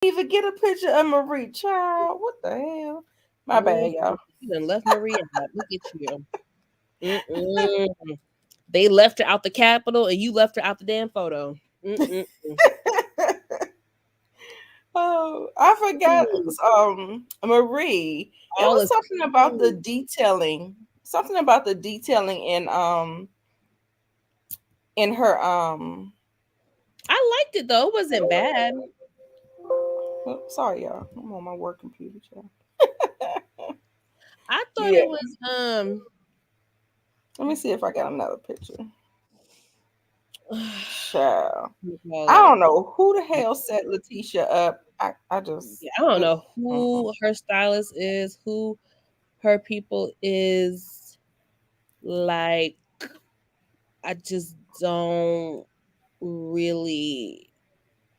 Even get a picture of Marie, child. What the hell? My Mm, bad, y'all. you done left Maria out. Look at you. Mm-mm. They left her out the Capitol, and you left her out the damn photo. Mm-mm. Oh, I forgot. Ooh, Marie. It all was is something about the cool. detailing. Something about the detailing in her I liked it though. It wasn't bad. oh, sorry y'all. I'm on my work computer, child. I thought Yeah. it was Let me see if I got another picture. Child. what do you call I it? don't know who the hell set Letitia up. I just Yeah, I don't know mm-mm. who her stylist is, who her people is. Like, I just don't really.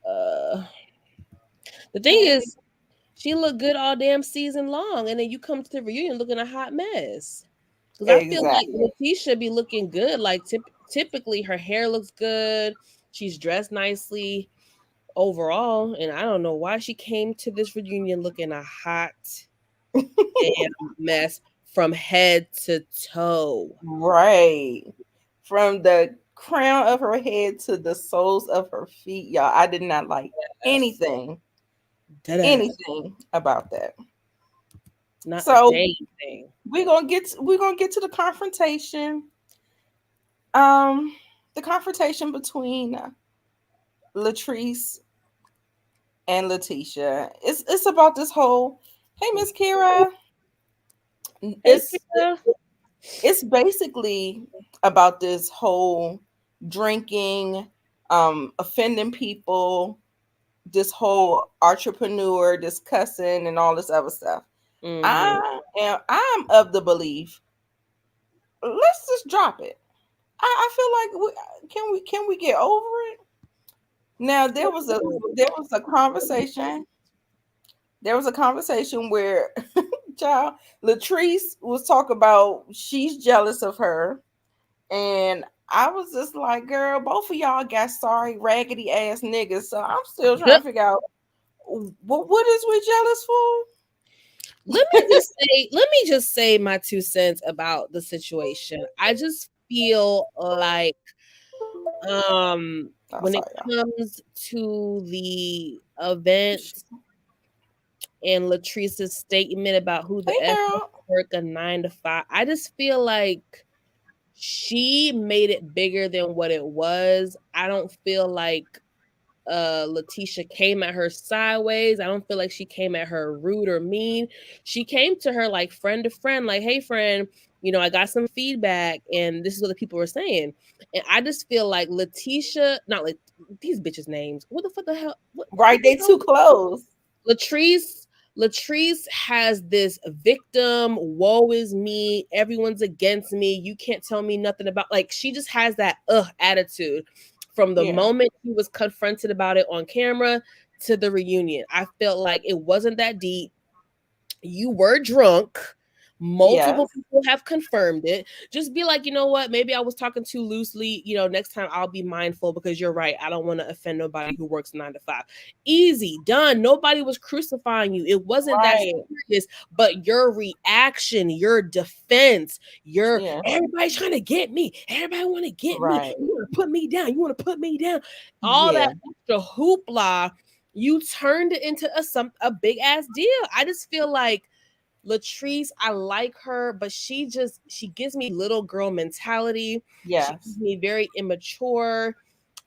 Uh, the thing Hey. is, she looked good all damn season long, and then you come to the reunion looking a hot mess. Because I feel like Exactly. Letitia be looking good. Like typically, her hair looks good. She's dressed nicely overall, and I don't know why she came to this reunion looking a hot damn mess from head to toe. Right. From the crown of her head to the soles of her feet, y'all. I did not like Yes, anything, deadass, anything about that. not a So dang thing. we're gonna get to the confrontation. Um, the confrontation between Latrice and Letitia. It's about this whole. Hey, Miss Kira. Hey, It's Kira. it's basically about this whole drinking, offending people, this whole entrepreneur, this cussing, and all this other stuff. Mm-hmm. I'm of the belief. Let's just drop it. I feel like can we get over it? Now there was a conversation. There was a conversation where child Latrice was talking about she's jealous of her. And I was just like, girl, both of y'all got sorry, raggedy ass niggas. So I'm still trying to figure out what is we jealous for? Let me just say my 2 cents about the situation. I just feel like Oh, when it sorry, y'all. comes to the event and Latrice's statement about who the Hey, F girl. work a 9 to 5, I just feel like she made it bigger than what it was. I don't feel like Letitia came at her sideways. I don't feel like she came at her rude or mean. She came to her like friend to friend, like, hey friend, I got some feedback and this is what the people were saying. And I just feel like Letitia, not like these bitches' names. What the fuck the hell? What Right, the they hell? too close. Latrice has this victim, woe is me, everyone's against me, you can't tell me nothing about, like, she just has that attitude from the Yeah. moment he was confronted about it on camera to the reunion. I felt like it wasn't that deep. You were drunk. Multiple Yes. people have confirmed it. Just be like, you know what? Maybe I was talking too loosely. Next time I'll be mindful because you're right. I don't want to offend nobody who works 9 to 5. Easy, done. Nobody was crucifying you. It wasn't that Right. serious, but your reaction, your defense, your Yeah. everybody's trying to get me. Everybody want to get me. Right. You want to put me down. You want to put me down. All that Yeah. extra hoopla, you turned it into a big ass deal. I just feel like Latrice, I like her, but she gives me little girl mentality. She Yes. gives me very immature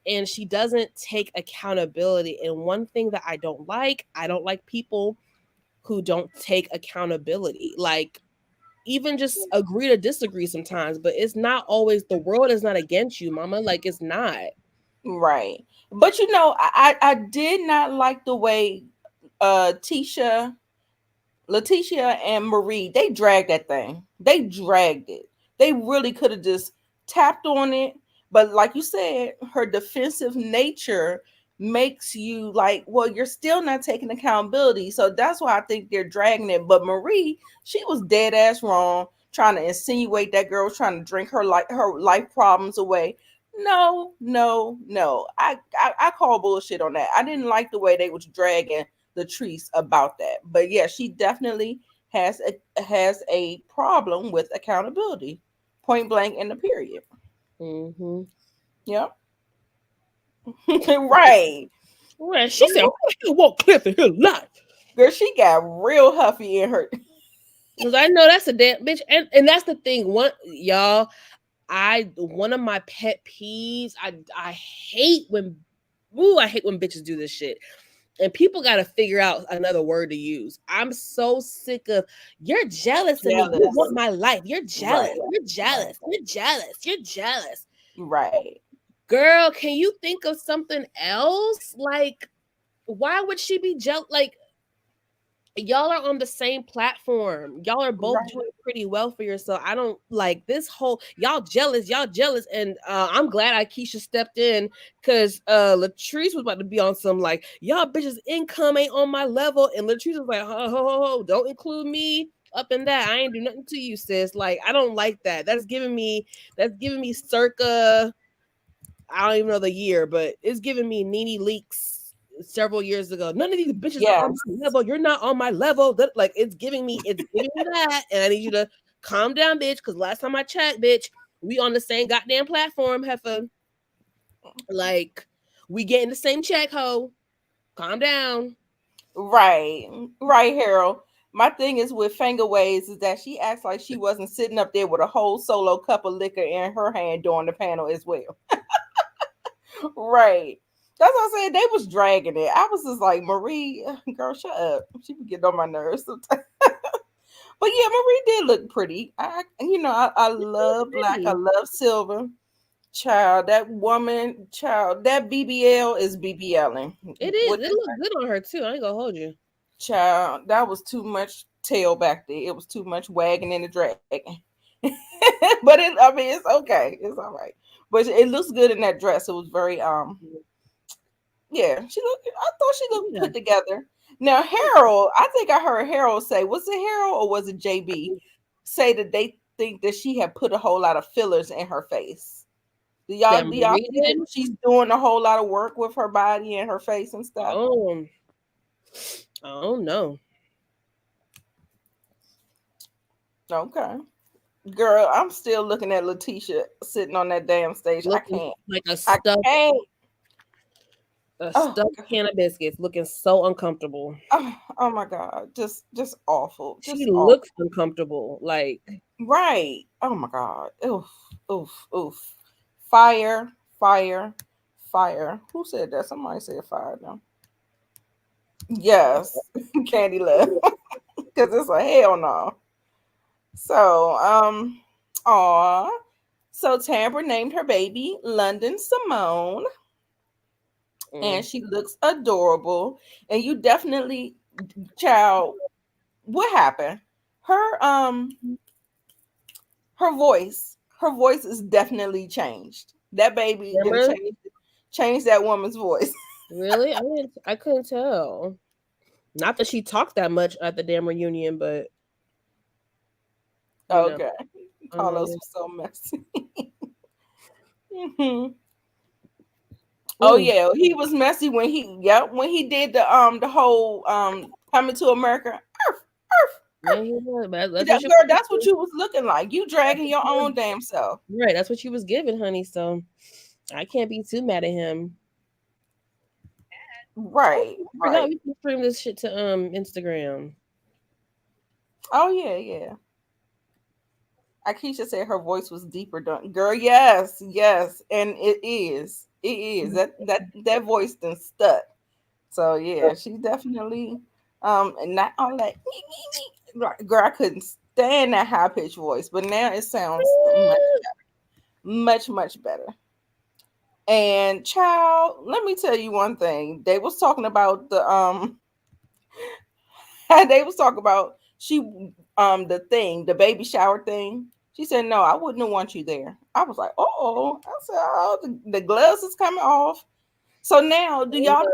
and she doesn't take accountability. And one thing that I don't like people who don't take accountability. Like, even just agree to disagree sometimes, but it's not always, the world is not against you, mama. Like, it's not. Right. But I did not like the way Tisha Letitia and Marie, they dragged that thing. They dragged it. They really could have just tapped on it. But like you said, her defensive nature makes you like, well, you're still not taking accountability. So that's why I think they're dragging it. But Marie, she was dead ass wrong, trying to insinuate that girl was trying to drink her life problems away. No, no, no. I call bullshit on that. I didn't like the way they was dragging Latrice about that. But yeah, she definitely has a problem with accountability, point blank in the period. Mm-hmm. Yep. Right. Right. She said, She, "Who the hell want Cliff in his life?" girl, she got real huffy in her. Because I know that's a damn bitch, and that's the thing. One y'all, one of my pet peeves. I hate when, ooh, I hate when bitches do this shit. And people got to figure out another word to use. I'm so sick of you're jealous of me. You want Jealous. my life. You're jealous. Right. You're Right. jealous. You're jealous. You're jealous. Right. Girl, can you think of something else? Like, why would she be jealous? Like, y'all are on the same platform. Y'all are both Right. doing pretty well for yourself. I don't like this whole y'all jealous, and I'm glad Keisha stepped in because Latrice was about to be on some like y'all bitches income ain't on my level, and Latrice was like, ho ho ho, ho, don't include me up in that. I ain't do nothing to you, sis. Like I don't like that. That's giving me circa I don't even know the year, but it's giving me Nene Leaks several years ago. None of these bitches are on Yes. my level. You're not on my level. That like it's giving me that, and I need you to calm down, bitch. Because last time I checked, bitch, we on the same goddamn platform, heifer. Like we getting the same check, ho. Calm down. Right. Right, Harold. My thing is with Finger Waves is that she acts like she wasn't sitting up there with a whole solo cup of liquor in her hand during the panel as well. Right. That's what I said. They was dragging it. I was just like, Marie, girl, shut up. She be getting on my nerves sometimes. But yeah, Marie did look pretty. I love black. I Pretty. love silver. Child, that woman, child, that BBL is BBLing. It is. What It looked good on her too. I ain't gonna hold you. child, that was too much tail back there. It was too much wagging and the dragging. But I mean, it's okay. It's all right. But it looks good in that dress. It was very yeah, she looked. I thought she looked Yeah. put together. Now Harold, I think I heard Harold say, was it Harold or was it JB? Say that they think that she had put a whole lot of fillers in her face. That Do y'all Marie think did. she's doing a whole lot of work with her body and her face and stuff? Oh, oh no. Okay. Girl, I'm still looking at Letitia sitting on that damn stage. I Looking can't. like I can't. a Oh, stuffed can of biscuits, looking so uncomfortable. oh my God. Just awful. She Just awful. looks uncomfortable. Like Right. Oh my God. Oof. Oof. Oof. Fire. Fire. Fire. Who said that? Somebody said fire now. Yes. Candy love. Because it's a hell no. So, aw. So Tambra named her baby London Simone, and mm. she looks adorable. And you definitely, child, what happened? Her her voice is definitely changed. That baby didn't Remember? change that woman's voice. Really? I couldn't tell. Not that she talked that much at the damn reunion, but you know, Okay. I don't Carlos know. was so messy. Mhm. Oh Ooh, yeah, he was messy when he did the whole coming to America. Arf, arf, yeah, arf. he was. But that's what That, you girl, that's what you was looking like. You dragging your own damn self. right. That's what you was giving, honey. So I can't be too mad at him. Oh, Right, I forgot right. we can stream this shit to Instagram. Oh yeah, yeah. Akeisha said her voice was deeper. Done, girl. Yes, yes, and it is. It is that voice done stuck. So yeah, she definitely and not all that. Like, girl, I couldn't stand that high pitched voice, but now it sounds much better. And child, let me tell you one thing. They was talking about they was talking about the baby shower thing. She said, "No, I wouldn't want you there." I was like, "Oh," I said, "Oh, the gloves is coming off." So now, do you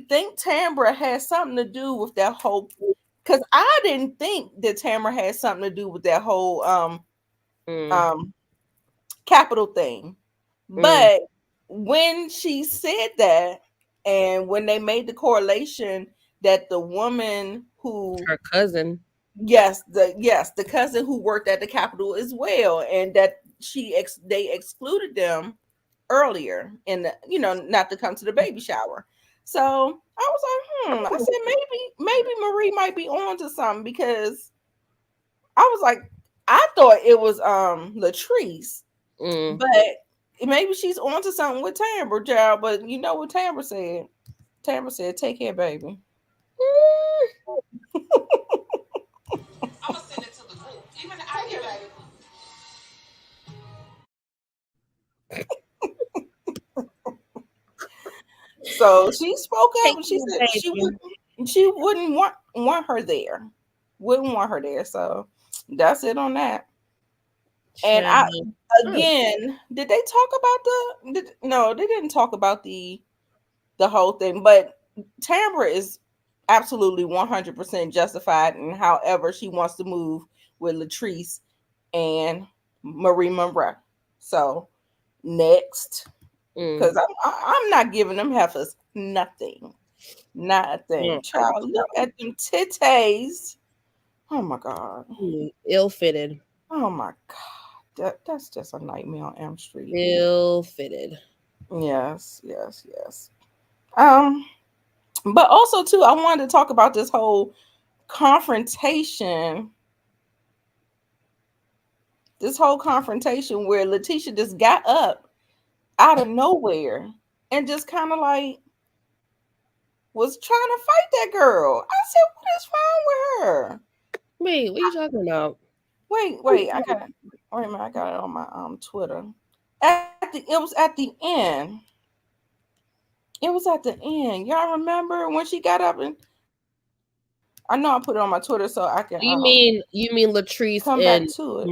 think Tambra has something to do with that whole? Because I didn't think that Tamara had something to do with that whole Mm, um capital thing. mm, But when she said that, And when they made the correlation that the woman who, Her cousin. yes, the cousin who worked at the Capitol as well, and that they excluded them earlier in the, not to come to the baby shower. So I was like, I said maybe Marie might be on to something, because I was like, I thought it was Latrice, Mm. but maybe she's on to something with Tambra, child. But you know what Tambra said? Tambra said, "Take care, baby." I'm gonna send it to the group. Even I even So she spoke up Take and she me, said baby. she wouldn't want her there. Wouldn't want her there. So that's it on that. And I Child. Oh. again, did they talk about no, they didn't talk about the whole thing, but Tambra is absolutely 100% justified in however she wants to move with Latrice and Marie Monroe. So next, Mm. because I'm not giving them heifers nothing. Nothing. Child, look at them titties. Oh my God. Ill fitted. Oh my God. That's just a nightmare on Elm Street. Ill fitted. Yes, yes, yes. Um, but also too, I wanted to talk about this whole confrontation. This whole confrontation where Letitia just got up out of nowhere and just kind of like was trying to fight that girl. I said, what is wrong with her? Wait, what are you talking about? Wait, wait a minute, I got it on my Twitter. It was at the end. It was at the end. Y'all remember when she got up and I know I put it on my Twitter so I can You mean come Latrice back and to it.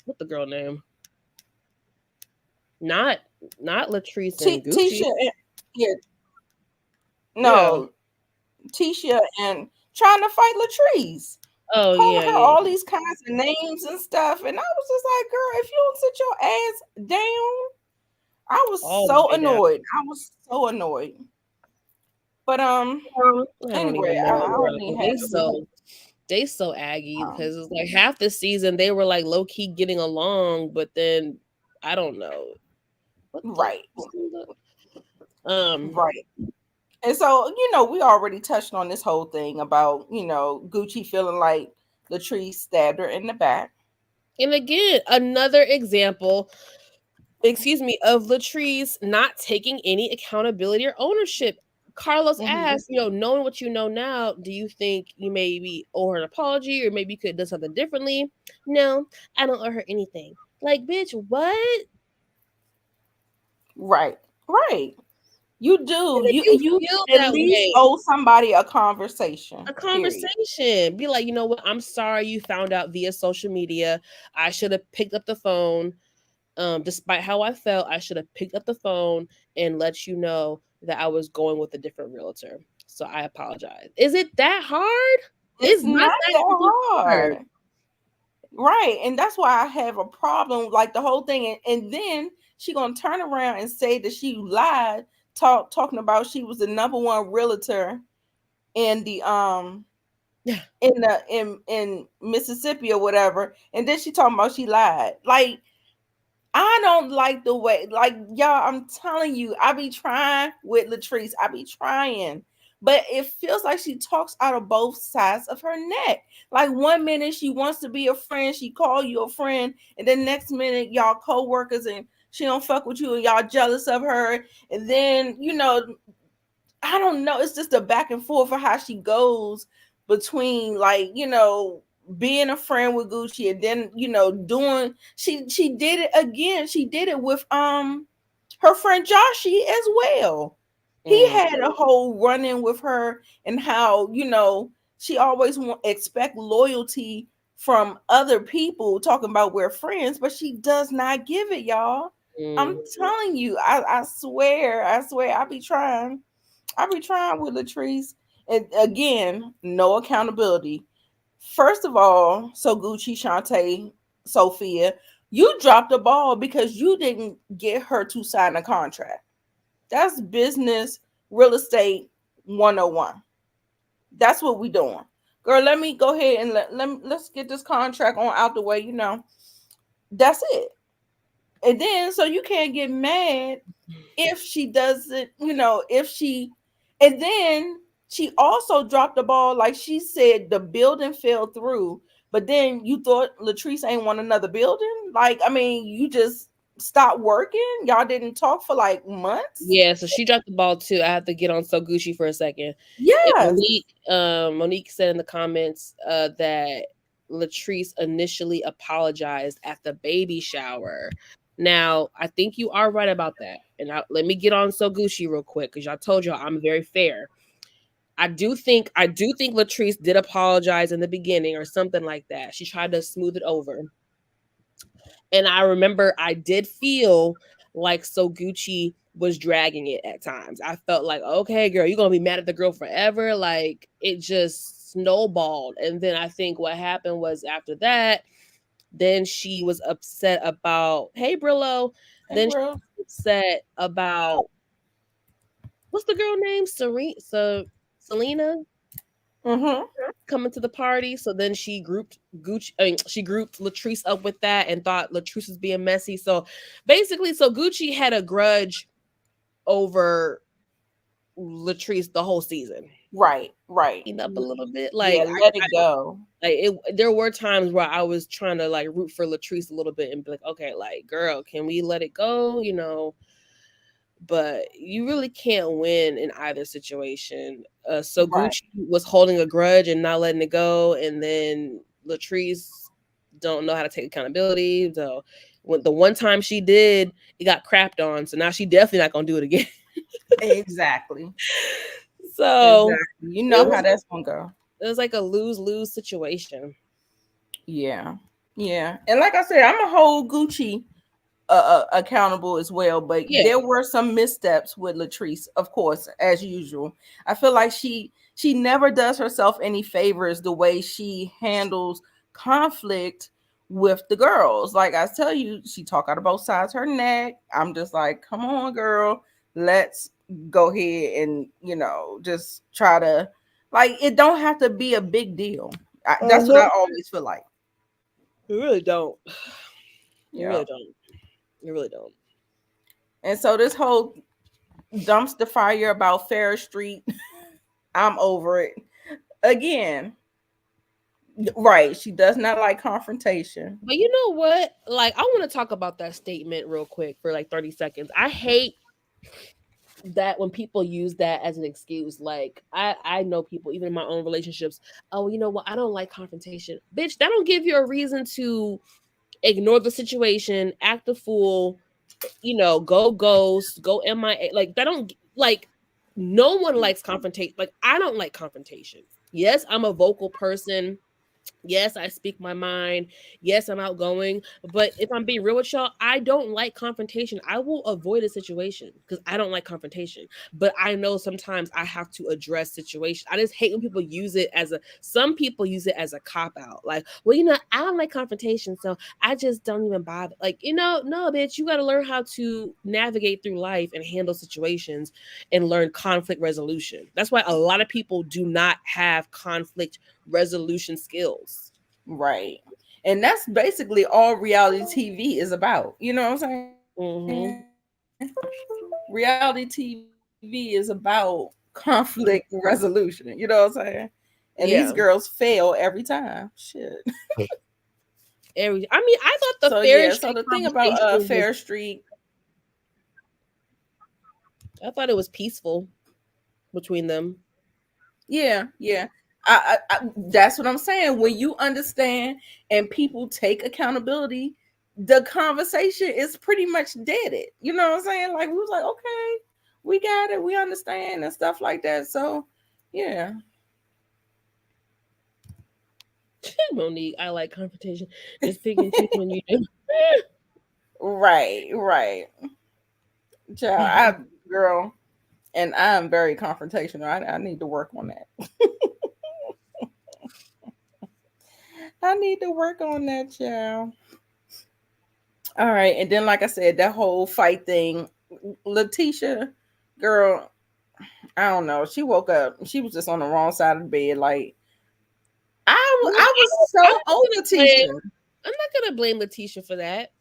what the girl name? Not not Latrice and Tisha Gucci. and yeah, Yeah. no, Tisha and trying to fight Latrice, Oh calling yeah, her yeah. all these kinds of names and stuff. And I was just like, girl, if you don't sit your ass down, I was All the so way down. annoyed. I was so annoyed. But I don't anyway, even I know, bro. don't even have They to so they so aggy um, because it's like half the season they were like low key getting along, but then I don't know what the right, um right. And so, we already touched on this whole thing about, Gucci feeling like Latrice stabbed her in the back. and again another example, excuse me, of Latrice not taking any accountability or ownership. Carlos Hmm. asked, knowing what you know now, do you think you maybe owe her an apology or maybe you could have done something differently? No, I don't owe her anything. Like, bitch, what? Right, right. You do. And if you You feel at that least way, owe somebody a conversation. a Period. conversation. Be like, you know what? I'm sorry you found out via social media. I should have picked up the phone. Despite how I felt, I should have picked up the phone and let you know that I was going with a different realtor. So I apologize. Is it that hard? It's It's not not that that fucking hard. hard. Right. And that's why I have a problem, like the whole thing. And then she gonna turn around and say that she lied, talking about she was the number one realtor in the in Mississippi or whatever. And then she talking about she lied. Like, I don't like the way, like, y'all, I'm telling you, I be trying with Latrice. I be trying. But it feels like she talks out of both sides of her neck. Like, one minute she wants to be a friend, she call you a friend, and then next minute y'all co-workers and she don't fuck with you and y'all jealous of her. And then, I don't know. It's just a back and forth for how she goes between, like, being a friend with Gucci and then, doing she did it again. She did it with her friend Joshi as well. He Mm, had a whole run in with her, and how, she always expect loyalty from other people, talking about we're friends, but she does not give it, y'all. I'm mm, telling you, I swear, I be trying with Latrice. And again, no accountability. First of all, so Gucci, Shantae, Sophia, you dropped the ball because you didn't get her to sign a contract. That's business real estate 101. That's what we doing. Girl, let me go ahead and let's get this contract on out the way, That's it. And then so you can't get mad if she doesn't, if she, and then she also dropped the ball. Like she said, the building fell through, but then you thought Latrice ain't want another building. Like, I mean, you just stopped working. Y'all didn't talk for like months. Yeah, so she dropped the ball too. I have to get on So Gucci for a second. And Yes. Monique said in the comments that Latrice initially apologized at the baby shower. Now, I think you are right about that. And let me get on So Gucci real quick because y'all told y'all I'm very fair. I do think Latrice did apologize in the beginning or something like that. She tried to smooth it over. And I remember I did feel like So Gucci was dragging it at times. I felt like, okay, girl, you're gonna be mad at the girl forever. Like it just snowballed. And then I think what happened was after that, then she was upset about, hey Brillo. Hey, Then she bro. was upset about what's the girl name? Selena Mm-hmm. coming to the party. So then she grouped Latrice up with that and thought Latrice was being messy. So basically, so Gucci had a grudge over Latrice the whole season. Right. Right. Up a little bit. Yeah. Like Let it go. there were times where I was trying to like root for Latrice a little bit and be like, okay, like girl, can we let it go? But you really can't win in either situation. So Right. Gucci was holding a grudge and not letting it go, and then Latrice don't know how to take accountability. So when the one time she did, it got crapped on. So now she definitely not gonna do it again. Exactly. So Exactly. You it know how was that's gonna go. it was like a lose-lose situation. Yeah. Yeah. And like I said, I'm a whole Gucci accountable as well. But Yeah. there were some missteps with Latrice, of course, as usual. I feel like she never does herself any favors the way she handles conflict with the girls. Like I tell you, she talk out of both sides her neck. I'm just like, come on, girl, let's go ahead and just try to, like, it don't have to be a big deal. That's what Uh-huh. I always feel like. You really don't. You Yeah. really don't. You really don't. And so this whole dumpster fire about Fair Street, I'm over it. Again, right. She does not like confrontation. But you know what? Like, I want to talk about that statement real quick for like 30 seconds. I hate that when people use that as an excuse. Like, I know people, even in my own relationships, oh, you know what? I don't like confrontation. Bitch, that don't give you a reason to ignore the situation, act a fool, go ghost, go MIA. Like, that don't, like, no one likes confrontation. Like, I don't like confrontation. Yes, I'm a vocal person. Yes, I speak my mind. Yes, I'm outgoing. But if I'm being real with y'all, I don't like confrontation. I will avoid a situation because I don't like confrontation. But I know sometimes I have to address situations. I just hate when people use it some people use it as a cop out. Like, well, I don't like confrontation, so I just don't even bother. Like, no, bitch, you got to learn how to navigate through life and handle situations and learn conflict resolution. That's why a lot of people do not have conflict resolution skills. Right. And that's basically all reality TV is about. You know what I'm saying? Mm-hmm. Reality TV is about conflict resolution. You know what I'm saying? And these girls fail Yeah. every time. Shit. I mean, I So thought the yeah, so Fair the Street thing about conversation Fair was. Street, I thought it was peaceful between them. yeah, yeah. That's what I'm saying. When you understand and people take accountability, the conversation is pretty much deaded. You know what I'm saying? Like we was like, okay, we got it, we understand and stuff like that. So yeah, Monique, I like confrontation. Just pick and choose when you do. right, right. Child, girl, and I'm very confrontational. I need to work on that. I need to work on that, child. All right, and then like I said, that whole fight thing, Letitia, girl, I don't know. She woke up. She was just on the wrong side of the bed. Like No, I was I'm so not over gonna blame. Tisha. I'm not gonna blame Letitia for that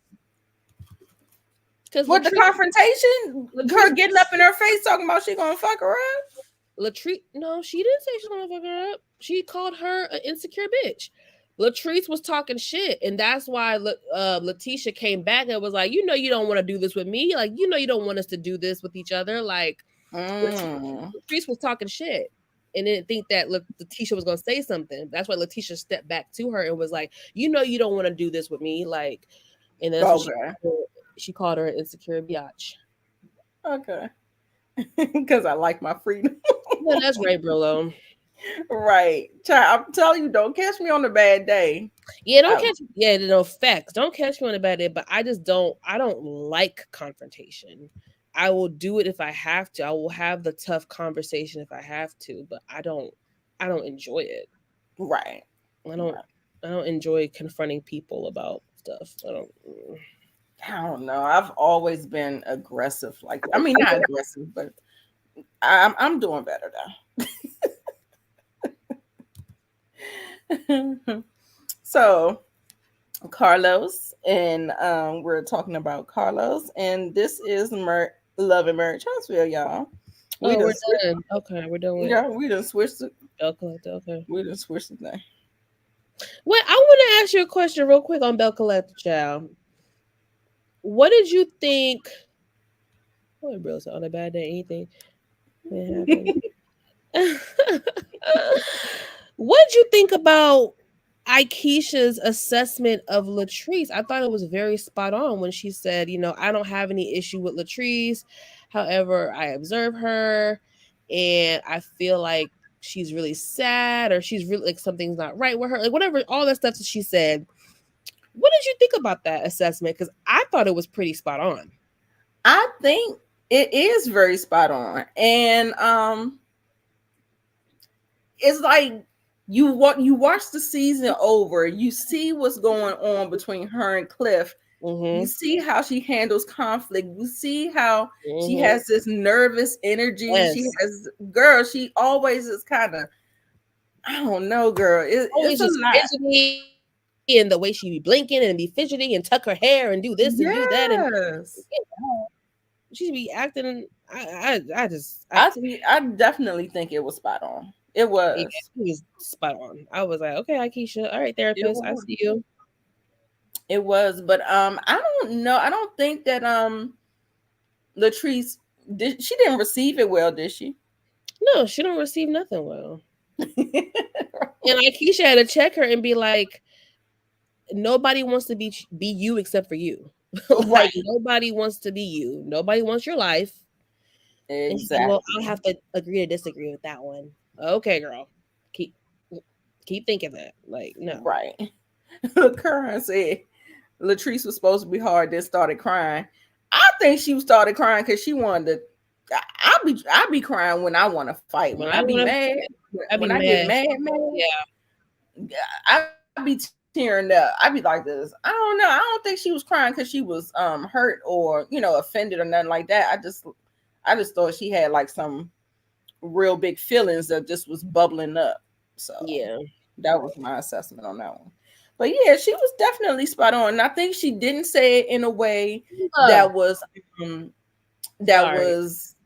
because With the confrontation, her Latrice getting up in her face talking about she gonna fuck her up. Latrice, no, she didn't say she's gonna fuck her up. She called her an insecure bitch. Latrice was talking shit, and that's why Letitia came back and was like, you don't want to do this with me. Like, you don't want us to do this with each other. Like, Mm. Latrice was talking shit and didn't think that Letitia was gonna say something. That's why Letitia stepped back to her and was like, you don't want to do this with me. Like, and that's what Okay. she called her an insecure biatch. Okay. Because I like my freedom. Yeah, that's right, Brillo. Right. Child, I'm telling you, don't catch me on a bad day. Yeah, don't I, catch. Yeah, no facts. Don't catch me on a bad day. But I just don't. I don't like confrontation. I will do it if I have to. I will have the tough conversation if I have to. But I don't. I don't enjoy it. right. I don't. I don't enjoy confronting people about stuff. I don't. I don't know. I've always been aggressive. Like, I mean, not aggressive, but I'm doing better now. So, Carlos, and we're talking about Carlos, and this is Love and Marriage Huntsville, y'all. We Oh, we're done switched. done. Okay, we're done with Yeah, we done switched it. Bell Collector. Okay. We done switched the thing. Well, I want to ask you a question real quick on Bell Collector, child. What did you think? Oh, bro, on a bad day, anything can happen. What did you think about Aikisha's assessment of Latrice? I thought it was very spot on when she said, I don't have any issue with Latrice. However, I observe her and I feel like she's really sad or she's really like something's not right with her. Like whatever, all that stuff that she said. What did you think about that assessment? Because I thought it was pretty spot on. I think it is very spot on, and it's like you watch the season over, you see what's going on between her and Cliff. You see how she handles conflict. You see how she has this nervous energy. Yes. She always is kind of, I don't know, girl. It's a lot. Fidgety, and the way she be blinking and be fidgety and tuck her hair and do this and do that. And she be acting. I definitely think it was spot on. It was. Yeah, it was spot on. I was like, okay, Aikisha, all right, therapist, I see you. It was, but I don't know. I don't think that Latrice she didn't receive it well, did she? No, she don't receive nothing well. And Aikisha had to check her and be like, nobody wants to be you except for you. Like nobody wants to be you. Nobody wants your life. Exactly. Said, well, I'll have to agree to disagree with that one. Okay, girl. Keep thinking that. Like, no. Right. Curran said Latrice was supposed to be hard, then started crying. I think she started crying because she wanted to. I'll be crying when I want to fight. When I be mad. When I get mad. Yeah. I be tearing up. I be like this. I don't know. I don't think she was crying because she was hurt or offended or nothing like that. I just thought she had like some real big feelings that just was bubbling up. So yeah, that was my assessment on that one. But yeah, she was definitely spot on. And I think she didn't say it in a way that was was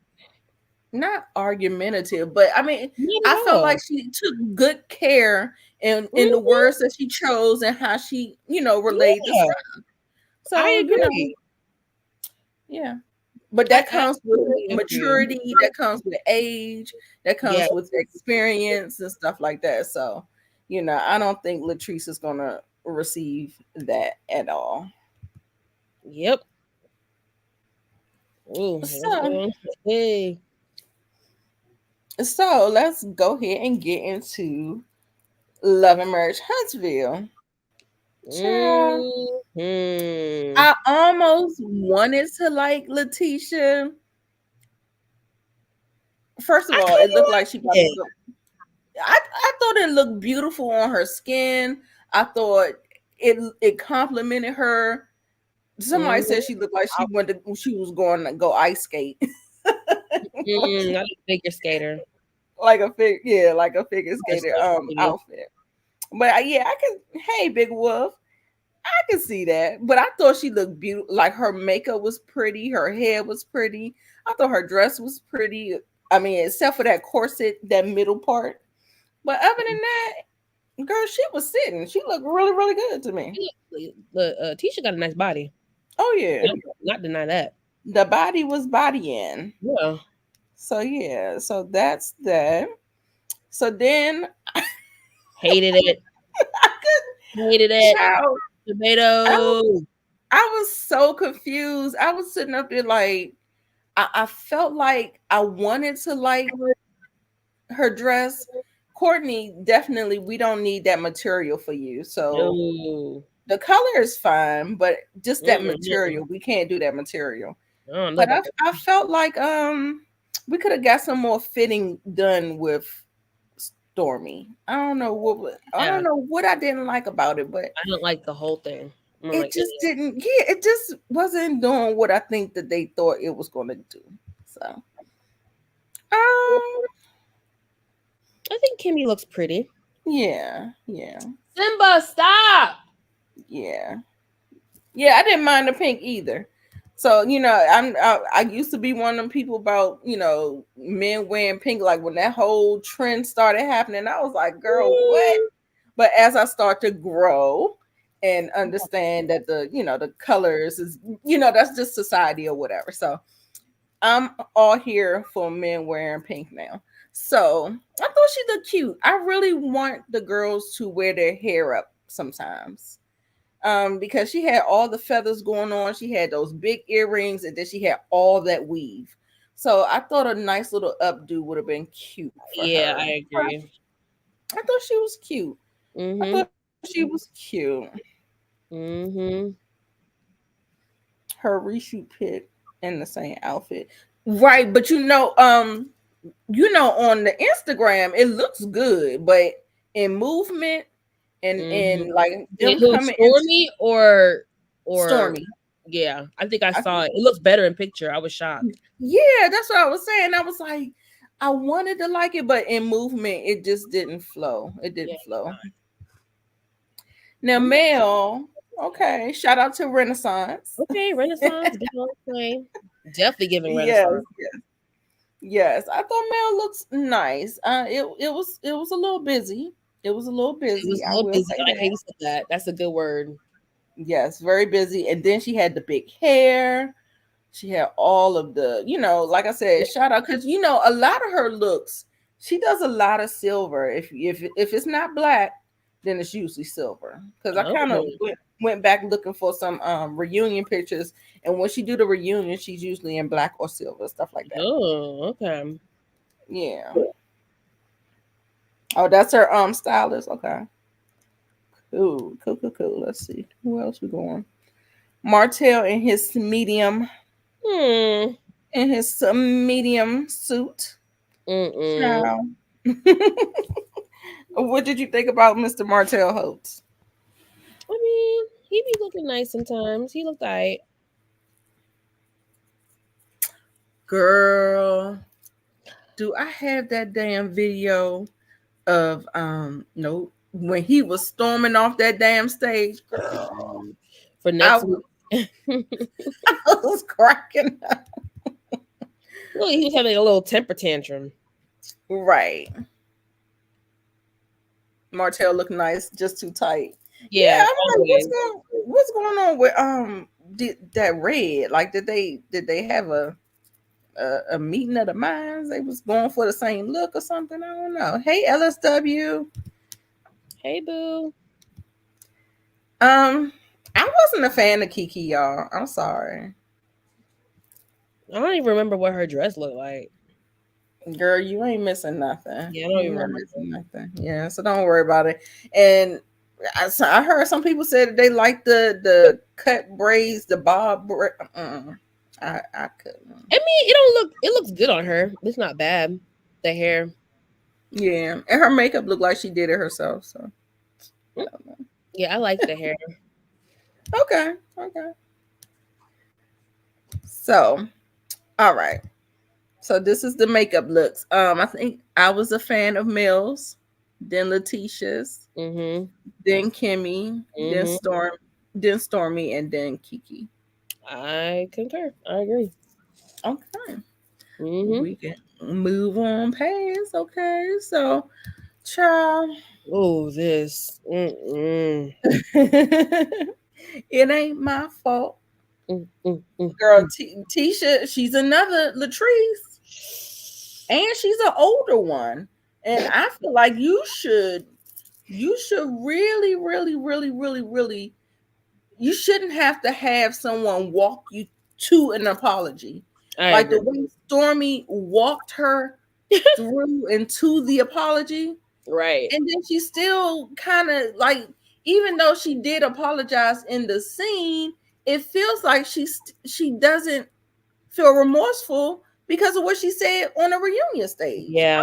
not argumentative, but I mean, I felt like she took good care in the words that she chose and how she, relayed the stuff. So I agree. Yeah. But that comes with maturity, that comes with age, that comes with experience and stuff like that. So, I don't think Latrice is going to receive that at all. Yep. Ooh, so let's go ahead and get into Love and Marriage Huntsville. I almost wanted to like Letitia. First of all, it looked like she got I thought it looked beautiful on her skin. I thought it complimented her. Somebody said she looked like she was going to go ice skate. Not a figure skater. like a figure They're skater so pretty. outfit. But yeah, I can. Hey, Big Wolf, I can see that. But I thought she looked beautiful. Like her makeup was pretty, her hair was pretty. I thought her dress was pretty. I mean, except for that corset, that middle part. But other than that, girl, she was sitting. She looked really, really good to me. Tisha got a nice body. Oh yeah, Not deny that. the body was bodying. Yeah. So yeah, so that's that. So then Hated it. I Hated could, it. child, I was, Tomatoes. I was so confused. I was sitting up there like I felt like I wanted to like her dress. Courtney, definitely, we don't need that material for you. So No. the color is fine, but just that Mm-mm. material, we can't do that material. I don't know But about that. I felt like we could have got some more fitting done with Stormy. I Yeah. don't know what I didn't like about it, but I don't like the whole thing. I don't it like any just of didn't. Yeah, it just wasn't doing what I think that they thought it was going to do. So, um, it. I think Kimmy looks pretty. yeah, yeah, Simba, stop. yeah, yeah. I didn't mind the pink either. So I used to be one of them people about men wearing pink. Like when that whole trend started happening, I was like, girl, what? But as I start to grow and understand that the colors is that's just society or whatever. So I'm all here for men wearing pink now. So I thought she looked cute. I really want the girls to wear their hair up sometimes. Because she had all the feathers going on, she had those big earrings, and then she had all that weave. So I thought a nice little updo would have been cute for Yeah, her. I agree. I thought she was cute. I Mm-hmm. thought she was cute. Mm-hmm. Her reshoot pic in the same outfit. Right, but on the Instagram it looks good, but in movement Mm-hmm. and like Did them who coming into Stormy or Stormy. yeah? I think I I saw it. It looks better in picture. I was shocked. Yeah, that's what I was saying. I was like, I wanted to like it, but in movement, it just didn't flow. It Yeah. didn't flow. Now, Mel, okay, shout out to Renaissance. Okay, Renaissance, get on the plane. Definitely giving Yes, Renaissance. yes, yes. I thought Mel looks nice. It was a little busy. It was a little It was busy. a I little will busy. say I like how that. you said that. That's a good word. Yes, very busy. And then she had the big hair. She had all of like I said, shout out because a lot of her looks. She does a lot of silver. If it's not black, then it's usually silver. Because I kind of Oh, went back looking for some reunion pictures, and when she do the reunion, she's usually in black or silver, stuff like that. oh, okay. Yeah. Oh, that's her stylist. Okay. Cool, cool, cool, cool. Let's see who else we going. Martell Hmm. in his medium suit. Mm-mm. Ciao. What did you think about Mr. Martell Holtz? I mean, he be looking nice sometimes. He looked alright. Girl, do I have that damn video of no when he was storming off that damn stage, girl. For I next was, week. I was cracking up. Look, he was having a little temper tantrum. Right. Martell looked nice, just too tight. Yeah, Yeah, I'm like, always. what's going on with that red? Like, did they have a meeting of the minds? They was going for the same look or something. I don't know. Hey, LSW. Hey, boo. Um, I wasn't a fan of Kiki, y'all. I'm sorry, I don't even remember what her dress looked like. girl. You ain't missing nothing. Yeah, I don't You're even not remember. missing nothing. Yeah, so don't worry about it. And I heard some people say that they like the cut braids, the bob. I couldn't. I mean, it don't look. It looks good on her. It's not bad. The hair. Yeah, and her makeup looked like she did it herself. So I Mm, don't know. yeah, I like the hair. Okay, okay. So, all right. So this is the makeup looks. I think I was a fan of Mills, then Letitia's, Mm-hmm. then Kimmy, Mm-hmm. then Stormy, and then Kiki. I concur. I agree. Okay, Mm-hmm. we can move on past. Okay, so child, Oh, this. Mm-mm. it ain't my fault, Mm, mm, mm, girl. mm. Tisha, she's another Latrice, and she's an older one, and I feel like you should really, really, really, really, really, you shouldn't have to have someone walk you to an apology. I Like the agree. way Stormy walked her through into the apology. Right. And then she still kind of like, even though she did apologize in the scene, it feels like she doesn't feel remorseful because of what she said on a reunion stage. Yeah.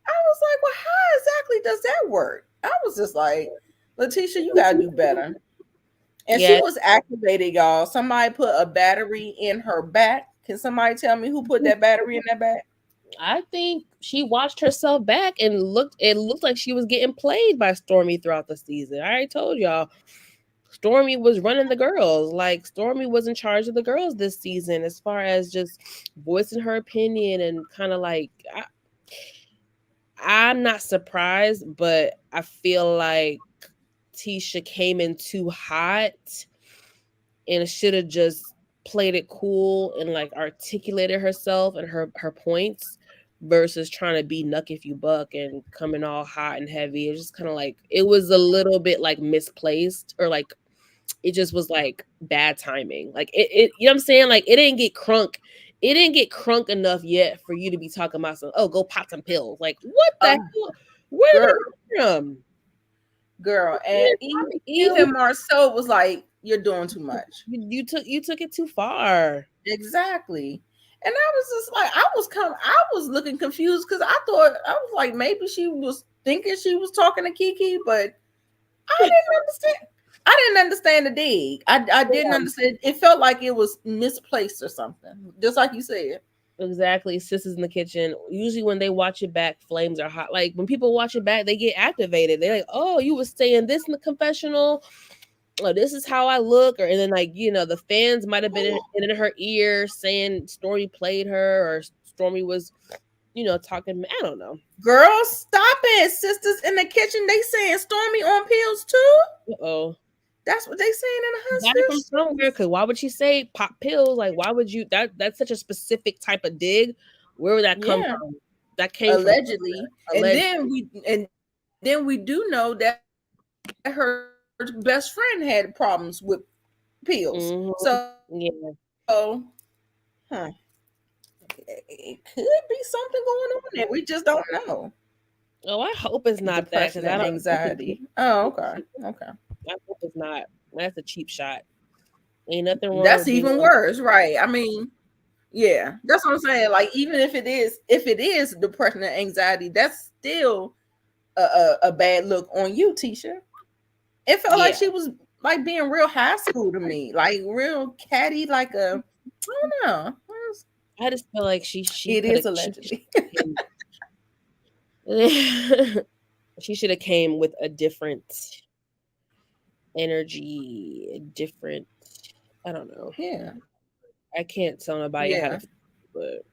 I was like, well, how exactly does that work? I was just like, Letitia, you gotta do better. And she Yeah. was activated, y'all. Somebody put a battery in her back. Can somebody tell me who put that battery in that back? I think she watched herself back and it looked like she was getting played by Stormy throughout the season. I already told y'all. Stormy was running the girls. Like Stormy was in charge of the girls this season as far as just voicing her opinion and kind of like I'm not surprised, but I feel like Tisha came in too hot and should have just played it cool and like articulated herself and her points versus trying to be nuck if you buck and coming all hot and heavy. It's just kind of like it was a little bit like misplaced or like it just was like bad timing. Like it you know what I'm saying? Like it didn't get crunk. It didn't get crunk enough yet for you to be talking about some, oh, go pop some pills. Like, what the Um, hell? Where did girl, that come from? girl, You and didn't pop a pill. even Marcel was like, "You're doing too much." You took it too far. Exactly. And I was just like, I was looking confused because I thought I was like, maybe she was thinking she was talking to Kiki, but I didn't understand. I didn't understand the dig. I didn't Yeah, understand. It felt like it was misplaced or something, just like you said. exactly. Sisters in the kitchen. Usually when they watch it back, flames are hot. Like when people watch it back, they get activated. They're like, oh, you was saying this in the confessional. Oh, this is how I look, or and then like the fans might have been in her ear saying Stormy played her, or Stormy was talking. I don't know. Girls, stop it. Sisters in the kitchen, they saying Stormy on pills too. Oh, That's what they saying in the got it from Huntsville somewhere. streets. Because why would she say pop pills? Like, why would you? That's such a specific type of dig. Where would that come Yeah, from? That came from allegedly. And alleged. then we do know that her best friend had problems with pills. So, Yeah. huh, it could be something going on there. We just don't know. Oh, I hope it's not that Depression because I and don't. anxiety. Oh, okay. Okay. I hope it's not. That's a cheap shot. Ain't nothing wrong That's with being even on. worse, right? I mean, yeah, that's what I'm saying. Like, even if it is depression and anxiety, that's still a bad look on you, Tisha. It felt like Yeah. she was like being real high school to me, like real catty, like I don't know. I just feel like she It could is have allegedly. she should have came with a different energy, a different. I don't know. Yeah, I can't tell nobody how to yeah, feel, but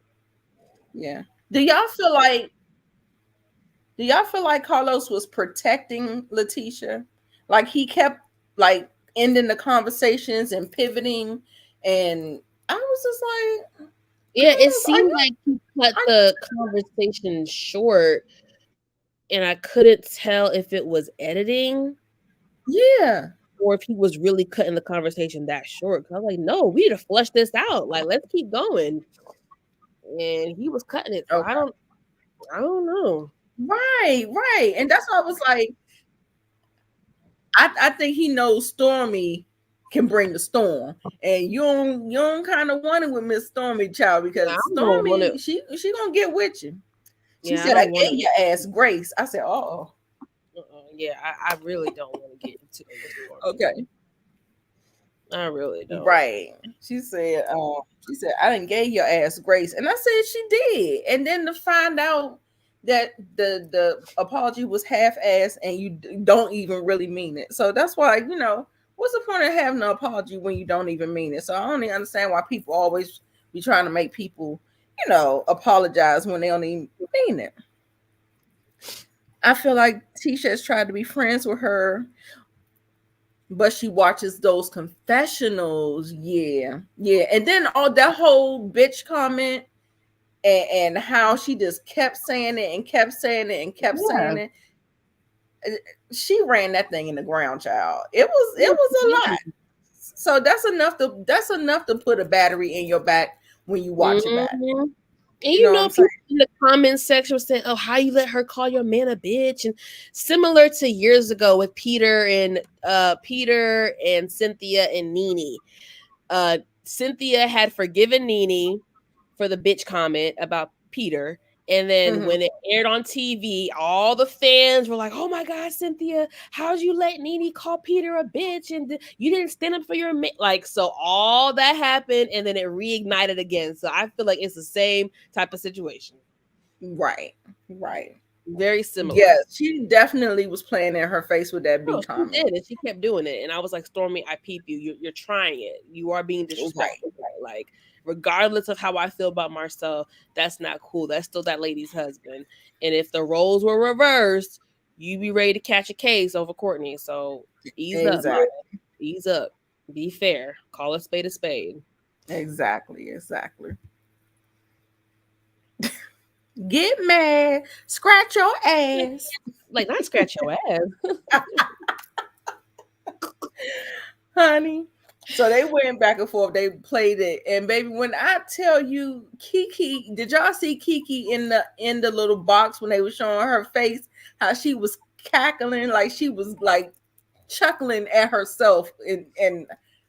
yeah. Do y'all feel like do y'all feel like Carlos was protecting Letitia? Like he kept like ending the conversations and pivoting, and I was just like, yeah, it Carlos, seemed like he cut the conversation short, and I couldn't tell if it was editing yeah, or if he was really cutting the conversation that short. Cause I was like, no, we need to flush this out. Like, let's keep going. And he was cutting it, so okay, I don't know. right, right, and that's why I was like, I think he knows Stormy can bring the storm, and you don't kind of want it with Miss Stormy, child, Yeah, I because don't want Stormy to. she gonna get with you. She Yeah, I said, I don't want gave to. your ass grace. I said, oh, Yeah, I really don't want to get into it with Stormy. okay. I really don't. Right. She said, She said, I didn't gave your ass grace. And I said she did. And then to find out that the apology was half-assed and you don't even really mean it. So that's why, what's the point of having an apology when you don't even mean it? So I don't even understand why people always be trying to make people, apologize when they don't even mean it. I feel like Tisha has tried to be friends with her, but she watches those confessionals. Yeah. Yeah. And then all that whole bitch comment and how she just kept saying it and kept saying it and kept saying it. She ran that thing in the ground, child. It was a lot. So that's enough to put a battery in your back when you watch it back. And You know what I'm saying? people in the comment section were saying, "Oh, how you let her call your man a bitch?" And similar to years ago with Peter and Cynthia and Nene. Cynthia had forgiven Nene for the bitch comment about Peter. And then when it aired on TV, all the fans were like, "Oh my God, Cynthia, how'd you let Nene call Peter a bitch? And you didn't stand up for your man." Like, so all that happened and then it reignited again. So I feel like it's the same type of situation. Right. Right. Very similar. Yeah, she definitely was playing in her face with that B comment. She did, and she kept doing it. And I was like, Stormy, I peep you. You're trying it. You are being disrespectful. Right. Like, regardless of how I feel about Marcel, that's not cool. That's still that lady's husband. And if the roles were reversed, you'd be ready to catch a case over Courtney. So ease up. Ease up. Be fair. Call a spade a spade. Exactly. Get mad, scratch your ass. Like, not scratch your ass. Honey. So they went back and forth. They played it. And baby, when I tell you, Kiki, did y'all see Kiki in the little box when they were showing her face? How she was cackling, like she was like chuckling at herself and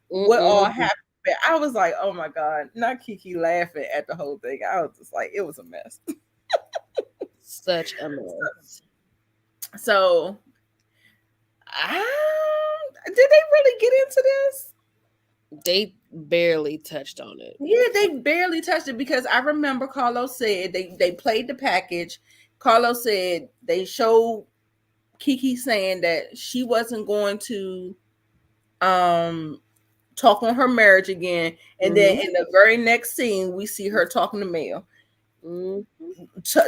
what all happened. I was like, oh my God, not Kiki laughing at the whole thing. I was just like, it was a mess. Such a mess. So, did they really get into this? They barely touched on it. Yeah, they barely touched it because I remember Carlos said they played the package. Carlos said they showed Kiki saying that she wasn't going to talk on her marriage again. And then in the very next scene, we see her talking to Mel.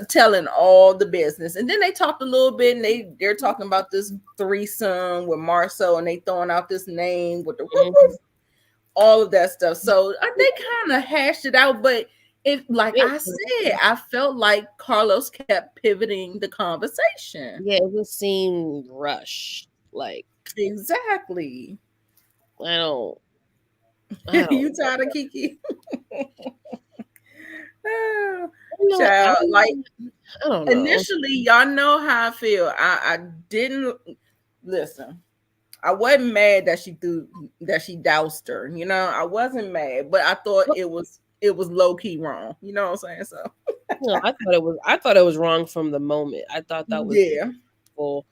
Telling all the business, and then they talked a little bit, and they're talking about this threesome with Marcel, and they throwing out this name with the all of that stuff. So they kind of hashed it out, but I said, I felt like Carlos kept pivoting the conversation. Yeah, it just seemed rushed. Like, exactly. I don't you tired of Kiki? Child, like, I don't know. Initially, y'all know how I feel. I didn't listen. I wasn't mad that she doused her. I wasn't mad, but I thought it was low key wrong. You know what I'm saying? So no, I thought it was wrong from the moment. I thought that was full.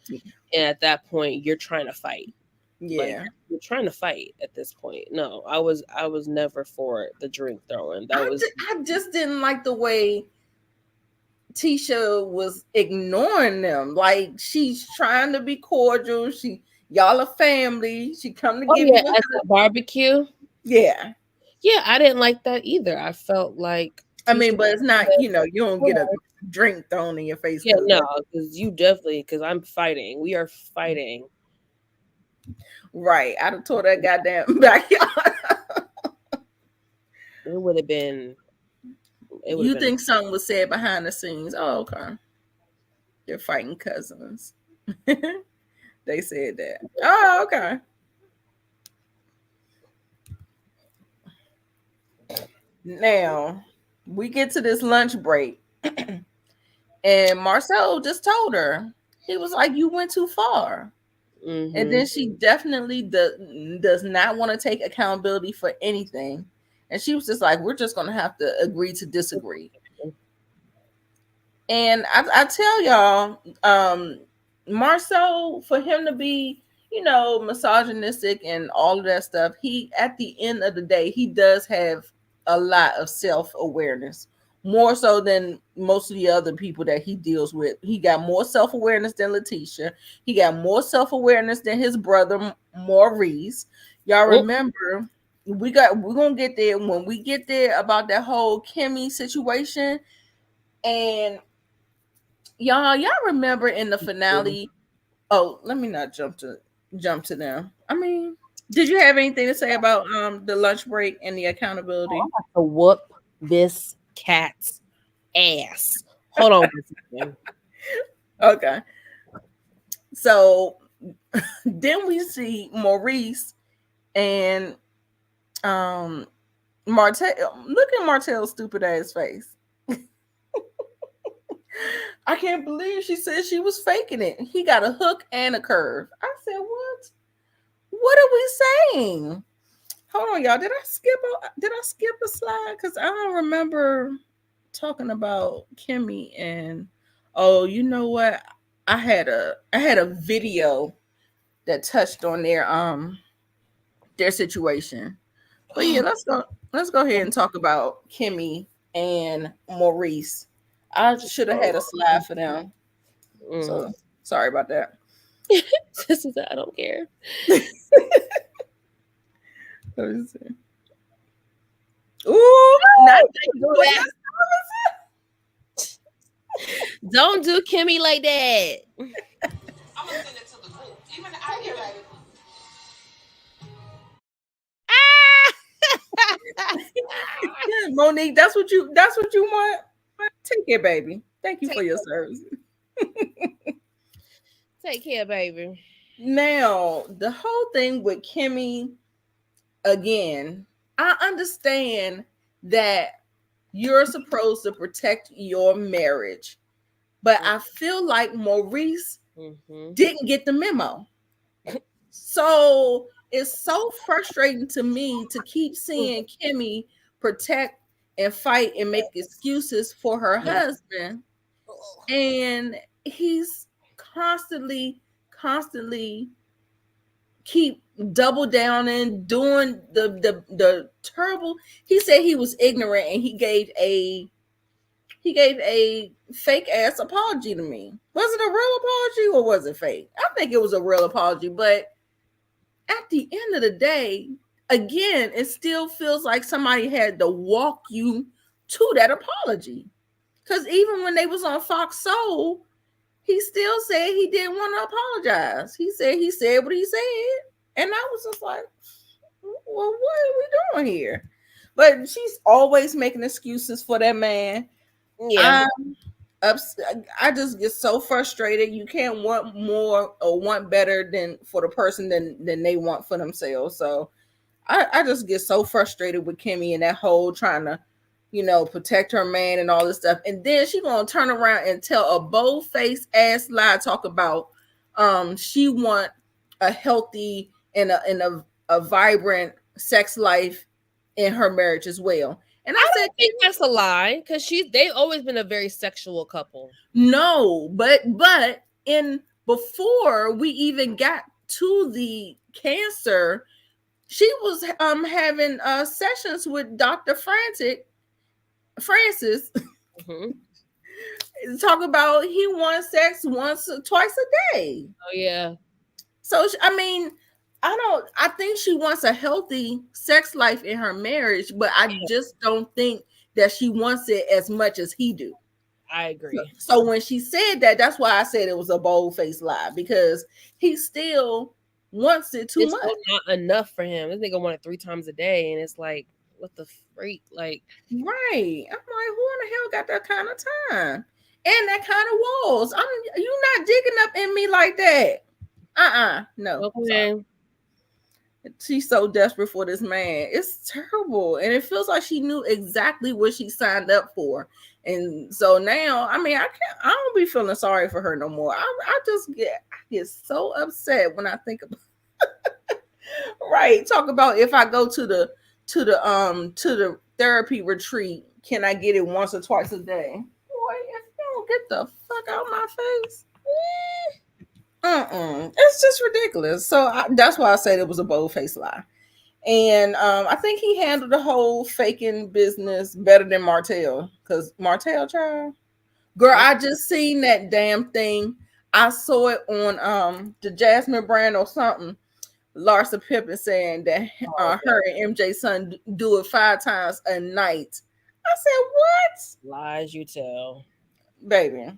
And at that point, you're trying to fight. Yeah, like, you're trying to fight at this point. No, I was never for the drink throwing. I just didn't like the way Tisha was ignoring them. Like, she's trying to be cordial. Y'all a family. She come to give you at the barbecue. Yeah, I didn't like that either. I felt like but it's not. You don't get a drink thrown in your face. Yeah, no, because I'm fighting. We are fighting. Right. I'd have tore that goddamn backyard. It would have been. You think something was said behind the scenes? Oh, okay. They're fighting cousins. They said that. Oh, okay. Now we get to this lunch break, and Marcel just told her, he was like, "You went too far." And then she definitely does not want to take accountability for anything. And she was just like, we're just going to have to agree to disagree. And I tell y'all, Marcel, for him to be, misogynistic and all of that stuff, he, at the end of the day, he does have a lot of self-awareness, more so than most of the other people that he deals with. He got more self-awareness than Letitia. He got more self-awareness than his brother Maurice. Y'all Oh, remember, we're gonna get there when we get there about that whole Kimmy situation. And y'all remember in the finale. Oh, let me not jump to them. I mean, did you have anything to say about the lunch break and the accountability? to whoop this cat's ass. Hold on one second. Okay. So then we see Maurice and Martell. Look at Martell's stupid ass face. I can't believe she said she was faking it. He got a hook and a curve. I said, what? What are we saying? Hold on, y'all. Did I skip a slide? Because I don't remember talking about Kimmy and oh, you know what? I had a video that touched on their situation. But yeah, let's go ahead and talk about Kimmy and Maurice. I should have had a slide for them. So sorry about that. This is I don't care. Let me see. Ooh, not that. Don't do Kimmy like that. I'm gonna send it to the group. Even I get it. Yeah, Monique, that's what you want. Take care, baby. Thank you for your service. Take care, baby. Now, the whole thing with Kimmy, again, I understand that you're supposed to protect your marriage, but I feel like Maurice didn't get the memo. So it's so frustrating to me to keep seeing Kimmy protect and fight and make excuses for her husband. And he's constantly keep double down and doing the terrible. He said he was ignorant and he gave a fake ass apology to me. Was it a real apology or was it fake? I think it was a real apology, but at the end of the day, again, it still feels like somebody had to walk you to that apology. Because even when they was on Fox Soul, he still said he didn't want to apologize. He said what he said. And I was just like, well, what are we doing here? But she's always making excuses for that man. Yeah. I just get so frustrated. You can't want more or want better than for the person than they want for themselves. So I just get so frustrated with Kimmy and that whole trying to, protect her man and all this stuff. And then she gonna turn around and tell a bold-faced ass lie, talk about she want a healthy and a vibrant sex life in her marriage as well. And I said, think that's a lie because they've always been a very sexual couple. no, but in before we even got to the cancer, she was having sessions with Dr. Francis talk about he wants sex once or twice a day. Oh yeah. So I mean, I think she wants a healthy sex life in her marriage, but I just don't think that she wants it as much as he do. I agree. So when she said that, that's why I said it was a bold-faced lie, because he still wants it too much. Not enough for him. This nigga want it 3 times a day, and it's like, what the freak? Like, right. I'm like, who in the hell got that kind of time and that kind of walls? You not digging up in me like that. No. okay. She's so desperate for this man. It's terrible. And it feels like she knew exactly what she signed up for. And so now, I mean, I don't be feeling sorry for her no more. I get so upset when I think about right. Talk about if I go to the therapy retreat, can I get it once or twice a day? Boy, if you don't get the fuck out my face. It's just ridiculous. So that's why I said it was a bold-faced lie. And I think he handled the whole faking business better than Martell. Cause Martell, child, girl, I just seen that damn thing. I saw it on the Jasmine brand or something. Larsa Pippen saying that Oh, her and MJ's son do it 5 times a night. I said, lies you tell. what, baby?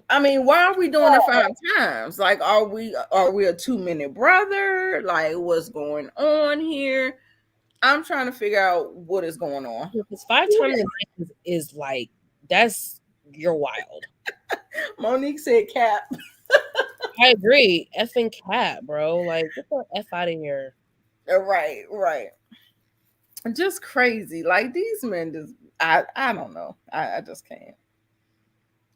I mean, why are we doing it 5 times? Like, are we a 2 minute brother? Like, what's going on here? I'm trying to figure out what is going on. Because 5 times a night is like that's you're wild. Monique said, "Cap." I agree. Effing cat, bro. Like get the F out of here. Right, right. Just crazy. Like these men just I don't know. I just can't.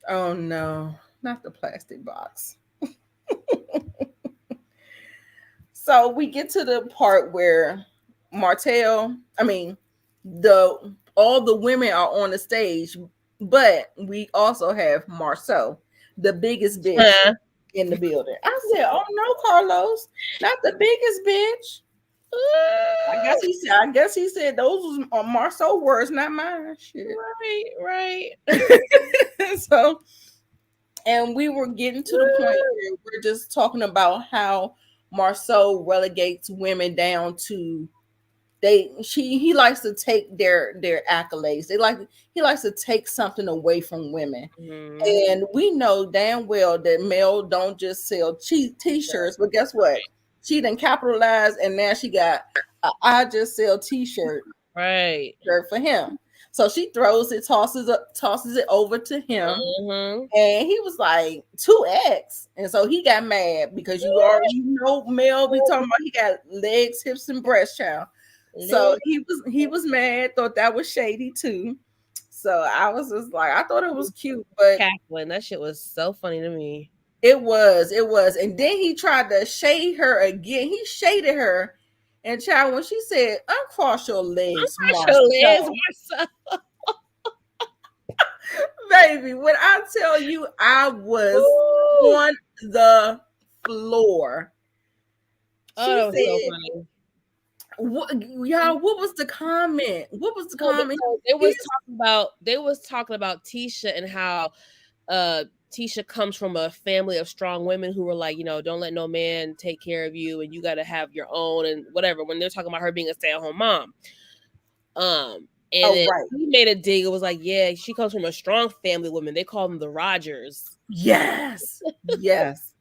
Oh no, not the plastic box. So we get to the part where Martell, I mean, the all the women are on the stage, but we also have Marceau, the biggest bitch Huh? in the building. I said, "Oh no, Carlos, not the biggest bitch." I guess he said those was Marceau words, not mine. Shit. Right. So, and we were getting to the point where we're just talking about how Marceau relegates women down to he likes to take their accolades. He likes to take something away from women. Mhm. And we know damn well that Mel don't just sell cheap t-shirts, but guess what? She done capitalized and now she got a I just sell t-shirt Right. for him. So she tosses it over to him. Mhm. And he was like 2X. And so he got mad because you already know Mel be talking about he got legs, hips, and breast, child. So he was mad, thought that was shady too. So I was just like, I thought it was cute, but Cackling. That shit was so funny to me. it was. And then he tried to shade her again. He shaded her. And child, when she said, uncross your legs, Wash your legs, Marcel. Marcel. Baby, when I tell you I was Ooh. on the floor. Oh, She that was so said, funny. what was the comment? What was the Well, comment? because they was talking about Tisha and how Tisha comes from a family of strong women who were like, don't let no man take care of you and you got to have your own and whatever. When they're talking about her being a stay-at-home mom. And Oh, then right. he made a dig. It was like, yeah, she comes from a strong family woman. They call them the Rogers. Yes. Yes.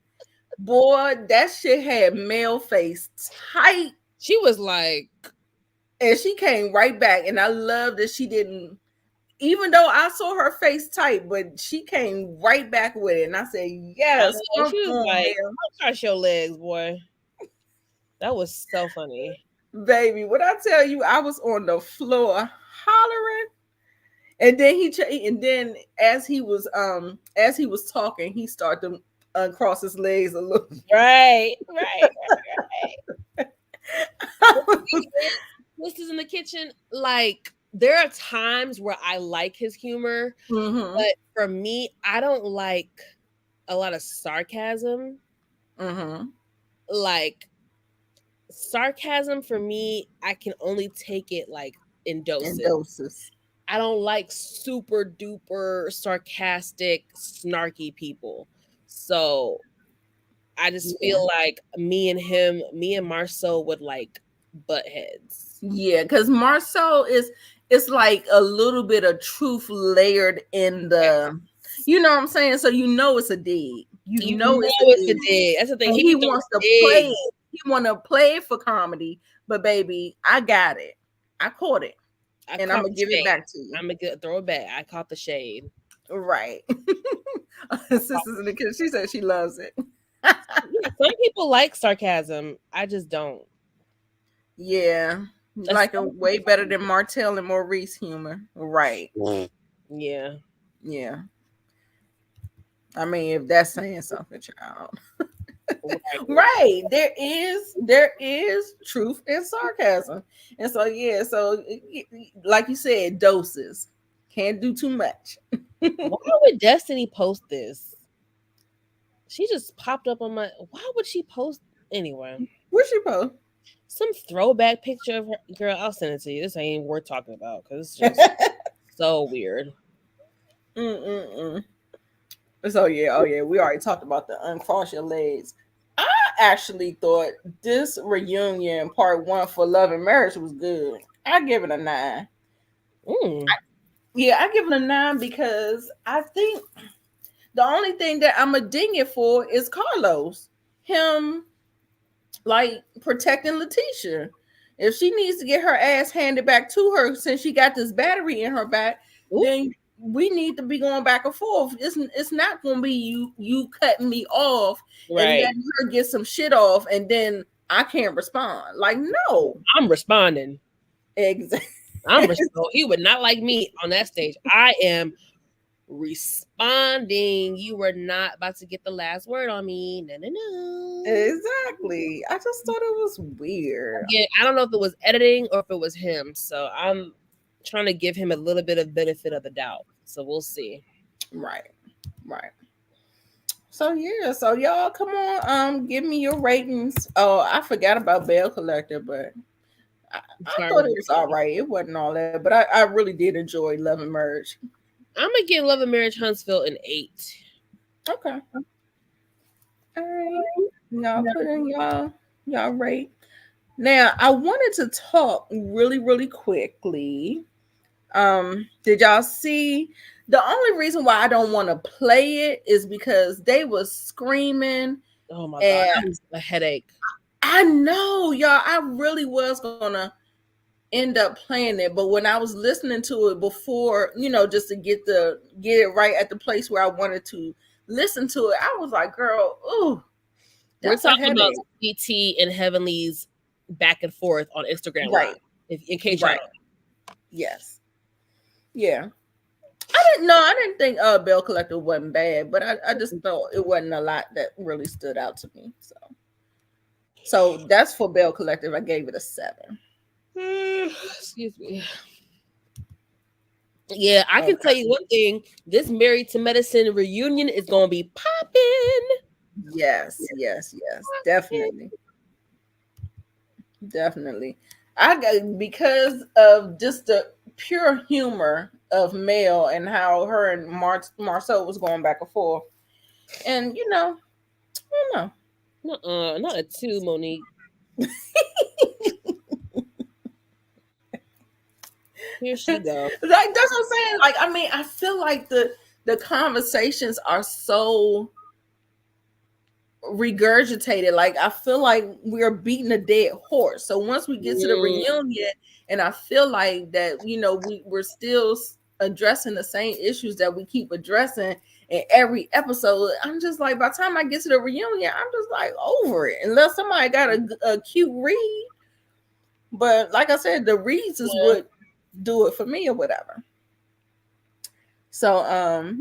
Boy, that shit had male face tight. She was like, And she came right back. And I love that she didn't, even though I saw her face tight, but she came right back with it. And I said, yes, come she was on, like, Mel. don't cross your legs, boy. That was so funny. Baby, when I tell you I was on the floor hollering. And then and then as he was talking, he started to uncross his legs a little. Right. This is in the kitchen. Like, there are times where I like his humor, Mm-hmm. but for me, I don't like a lot of sarcasm. Mm-hmm. Like, sarcasm for me, I can only take it like in And doses. doses. I don't like super duper sarcastic, snarky people. So I just Yeah. feel like me and Marceau would like butt heads. Yeah, because Marceau is it's like a little bit of truth layered in the, you know what I'm saying? So it's a dig. You It's a know it's a dig. dig. That's the thing. And He he be throwing wants to play digs. it. He want to play it for comedy, but baby, I got it. I caught it, I and I'm caught gonna the give it shade. back to you. I'm gonna throw it back. I caught the shade. Right. Sisters in the kitchen. She said she loves it. Yeah, some people like sarcasm. I just don't. Yeah. Like a way better than Martell and Maurice humor. Right. Yeah. Yeah. I mean, if that's saying something, child. Right. There is truth and sarcasm. And so yeah, so like you said, doses. Can't do too much. Why would Destiny post this? She just popped up on my. Why would she post anyway? Where's she post? Some throwback picture of her. Girl, I'll send it to you. This ain't worth talking about because it's just so weird. Mm-mm-mm. So yeah, oh yeah, we already talked about the uncross your legs. I actually thought this reunion part one for Love and Marriage was good. I give it a 9. Mm. Yeah, I give it a 9 because I think the only thing that I'm a ding it for is Carlos. Him like protecting Letitia. If she needs to get her ass handed back to her since she got this battery in her back, Ooh, then we need to be going back and forth. It's not gonna be you cutting me off and right. letting her get some shit off and then I can't respond. Like, no. I'm responding. Exactly. He would not like me on that stage. I am responding. You were not about to get the last word on me. No, no, no. Exactly. I just thought it was weird. Yeah, I don't know if it was editing or if it was him. So I'm trying to give him a little bit of benefit of the doubt. So we'll see. Right. Right. So yeah, so y'all come on, give me your ratings. Oh, I forgot about Bell Collector, but I Sorry. thought it was all right. It wasn't all that, but I really did enjoy Love and Merge. I'm gonna give Love and Marriage Huntsville an 8. Okay. All right. Y'all put in y'all rate. Now I wanted to talk really quickly. Did y'all see the only reason why I don't want to play it is because they was screaming Oh my god, and that was a headache. I know y'all I really was gonna end up playing it, but when I was listening to it before, just to get it right at the place where I wanted to listen to it, I was like, girl, ooh, We're that's a talking about headache. CT and Heavenly's back and forth on Instagram Live. Right. If in case y'all Right. Yes. Yeah. I didn't think Bell Collector wasn't bad, but I just thought it wasn't a lot that really stood out to me. So that's for Bell Collective. I gave it a 7. excuse me. Yeah, I can Okay. tell you one thing. This Married to Medicine reunion is gonna be popping. Yes. Definitely. Definitely. I got because of just the pure humor of Mel and how her and Marcel was going back and forth. And I don't Not a 2, Monique. Here know. she go. Like that's what I'm saying. Like, I mean, I feel like the conversations are so regurgitated. Like I feel like we're beating a dead horse. So once we get to the Mm, reunion, and I feel like that, we're still addressing the same issues that we keep addressing in every episode. I'm just like, by the time I get to the reunion, I'm just like over it. Unless somebody got a cute read. But like I said, the reads is yeah. what do it for me or whatever. So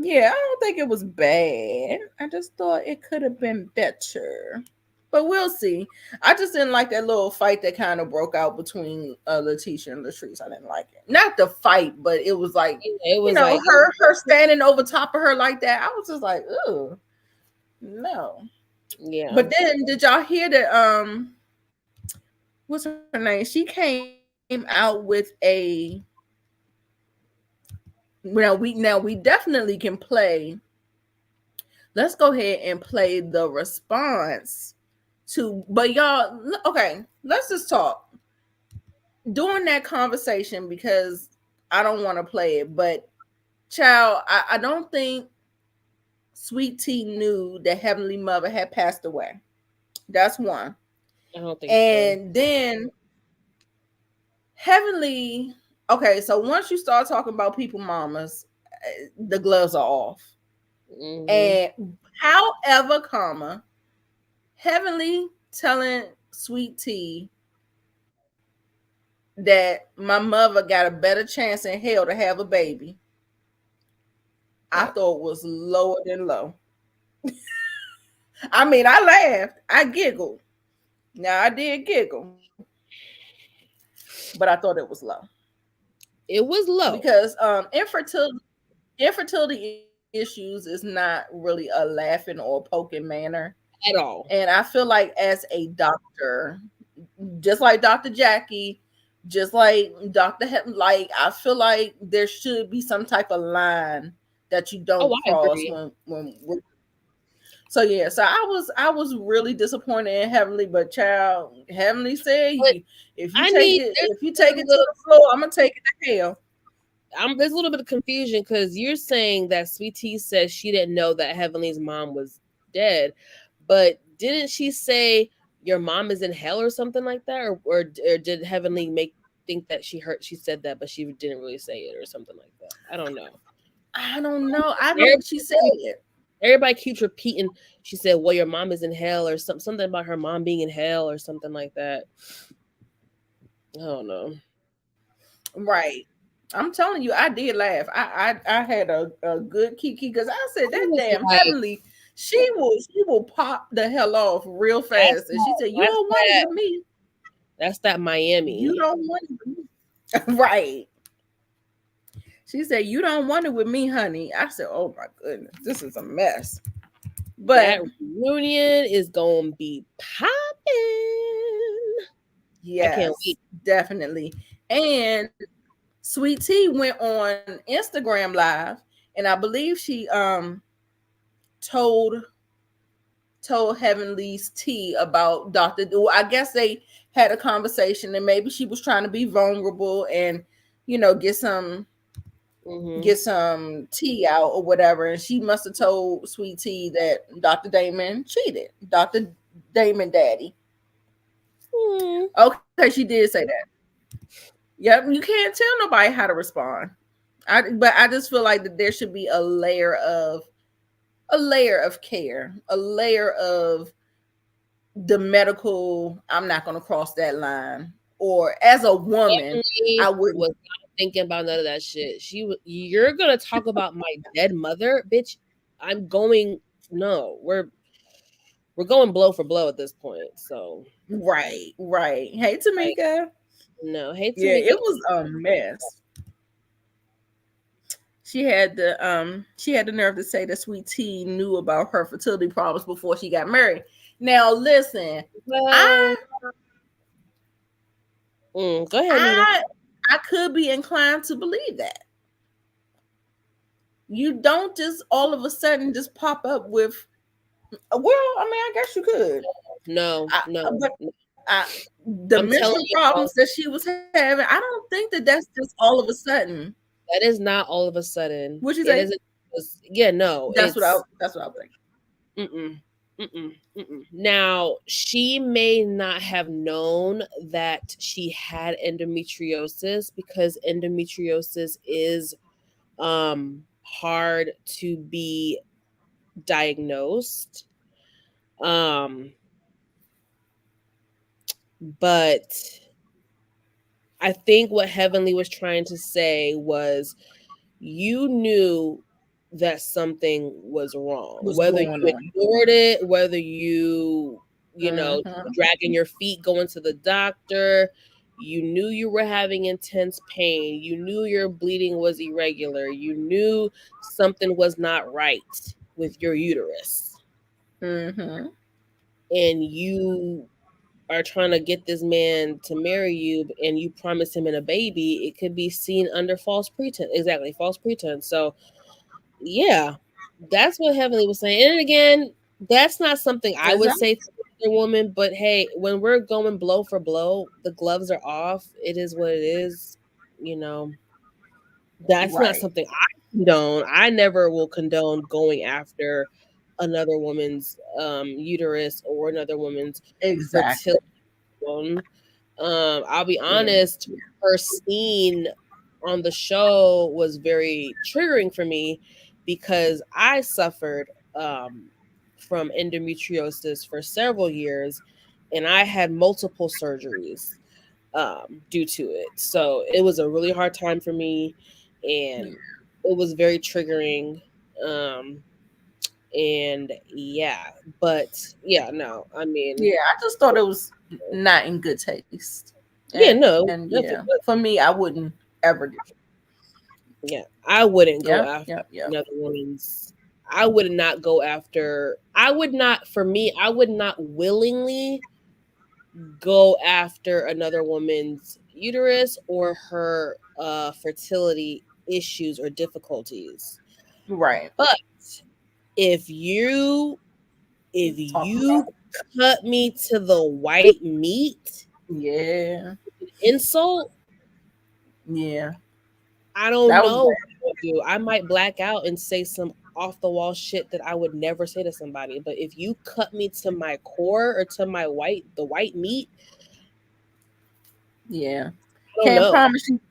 yeah, I don't think it was bad. I just thought it could have been better. But we'll see. I just didn't like that little fight that kind of broke out between Letitia and Latrice. I didn't like it. Not the fight, but it was like, It was like her standing over top of her like that. I was just like, oh no. yeah. But then did y'all hear that what's her name? She came out with a now we definitely can play. Let's go ahead and play the response to, but y'all, okay, let's just talk during that conversation because I don't want to play it, but child, I don't think Sweet Tea knew that Heavenly Mother had passed away. That's one. I don't think so. And then Heavenly, okay, so once you start talking about people mamas, the gloves are off. Mm-hmm. And however, Heavenly telling Sweet Tea that my mother got a better chance in hell to have a baby, I thought was lower than low. I mean, I laughed, I giggled. Now I did giggle, but I thought it was low It was low because infertility issues is not really a laughing or poking manner. at all. And I feel like as a doctor, just like Dr. Jackie, just like Dr. Like I feel like there should be some type of line that you Oh, don't I cross agree. when so yeah, so I was really disappointed in Heavenly, but child, Heavenly said But you I need if you take a it to little the floor, I'm gonna take it to hell. there's a little bit of confusion because you're saying that Sweet Tea says she didn't know that Heavenly's mom was dead, but didn't she say your mom is in hell or something like that, or did Heavenly make think that she said that, but she didn't really say it or something like that? I don't know. I don't know. I know Everybody she said it. everybody keeps repeating. She said, "Well, your mom is in hell," or something about her mom being in hell or something like that. I don't know. Right. I'm telling you, I did laugh. I had a good kiki because I said I that was damn like, Heavenly, she will pop the hell off real that's fast. And she said, "You that's don't want it that with me. that's that You Miami. don't want it with me." Right. She said, "You don't want it with me, honey." I said, "Oh my goodness, this is a mess." But That reunion is gonna be popping. I can't yes, wait. definitely. And Sweet Tea went on Instagram Live, and I believe she told Heavenly's Tea about Dr. I guess they had a conversation, and maybe she was trying to be vulnerable and get some Hmm. tea out or whatever. And she must have told Sweet Tea that Dr. Damon cheated. Dr. Damon daddy. Hmm. Okay, she did say that. Yep, you can't tell nobody how to respond. But I just feel like that there should be a layer of care, a layer of the medical. I'm not going to cross that line. Or as a woman, I Definitely wouldn't. was not thinking about none of that shit. You're gonna talk about my dead mother, bitch. I'm going. No, we're going blow for blow at this point. So, Right, right. Hey, like, Tamika. no, hey Yeah, Tamika. it was a mess. She had the nerve to say that Sweet Tea knew about her fertility problems before she got married. Now listen, I Well, go ahead, Nita. I I could be inclined to believe that. You don't just all of a sudden just pop up with I mean, I guess you could. No, no, But no. I, the I'm telling mental y'all, problems that she was having, I don't think that that's just all of a sudden. that is not all of a sudden. What you It say? isn't. Yeah, no, it's That's what I think. mm-mm, mm-mm. Now, she may not have known that she had endometriosis because endometriosis is hard to be diagnosed. Um, but I think what Heavenly was trying to say was you knew that something was wrong, What's whether going you on? ignored it, whether you know, Mm-hmm. dragging your feet, going to the doctor. You knew you were having intense pain. You knew your bleeding was irregular. You knew something was not right with your uterus. Mm-hmm. And you are trying to get this man to marry you and you promise him in a baby, it could be seen under false pretense. Exactly, false pretense. So yeah, that's what Heavenly was saying. And again, that's not something I would Exactly. say to a woman, but hey, when we're going blow for blow, the gloves are off. It is what it is. You know, that's not Right. something I condone. I never will condone going after another woman's uterus or another woman's Exactly. fertility. I'll be Yeah. honest, her scene on the show was very triggering for me because I suffered from endometriosis for several years and I had multiple surgeries due to it. So it was a really hard time for me and it was very triggering. Um, and yeah, but yeah, no, I mean, Yeah, I just thought it was not in good taste. yeah, no, And yeah, definitely. for me, I wouldn't ever do it. Yeah, I wouldn't go Yep, after yep, yep. another woman's. I would not go after. I would not. For me, I would not willingly go after another woman's uterus or her fertility issues or difficulties. Right. But if you if Talk you about cut me to the white meat, yeah. insult, Yeah. I don't That was know what I would do. I might black out and say some off the wall shit that I would never say to somebody. But if you cut me to my core or to the white meat, yeah. I don't know.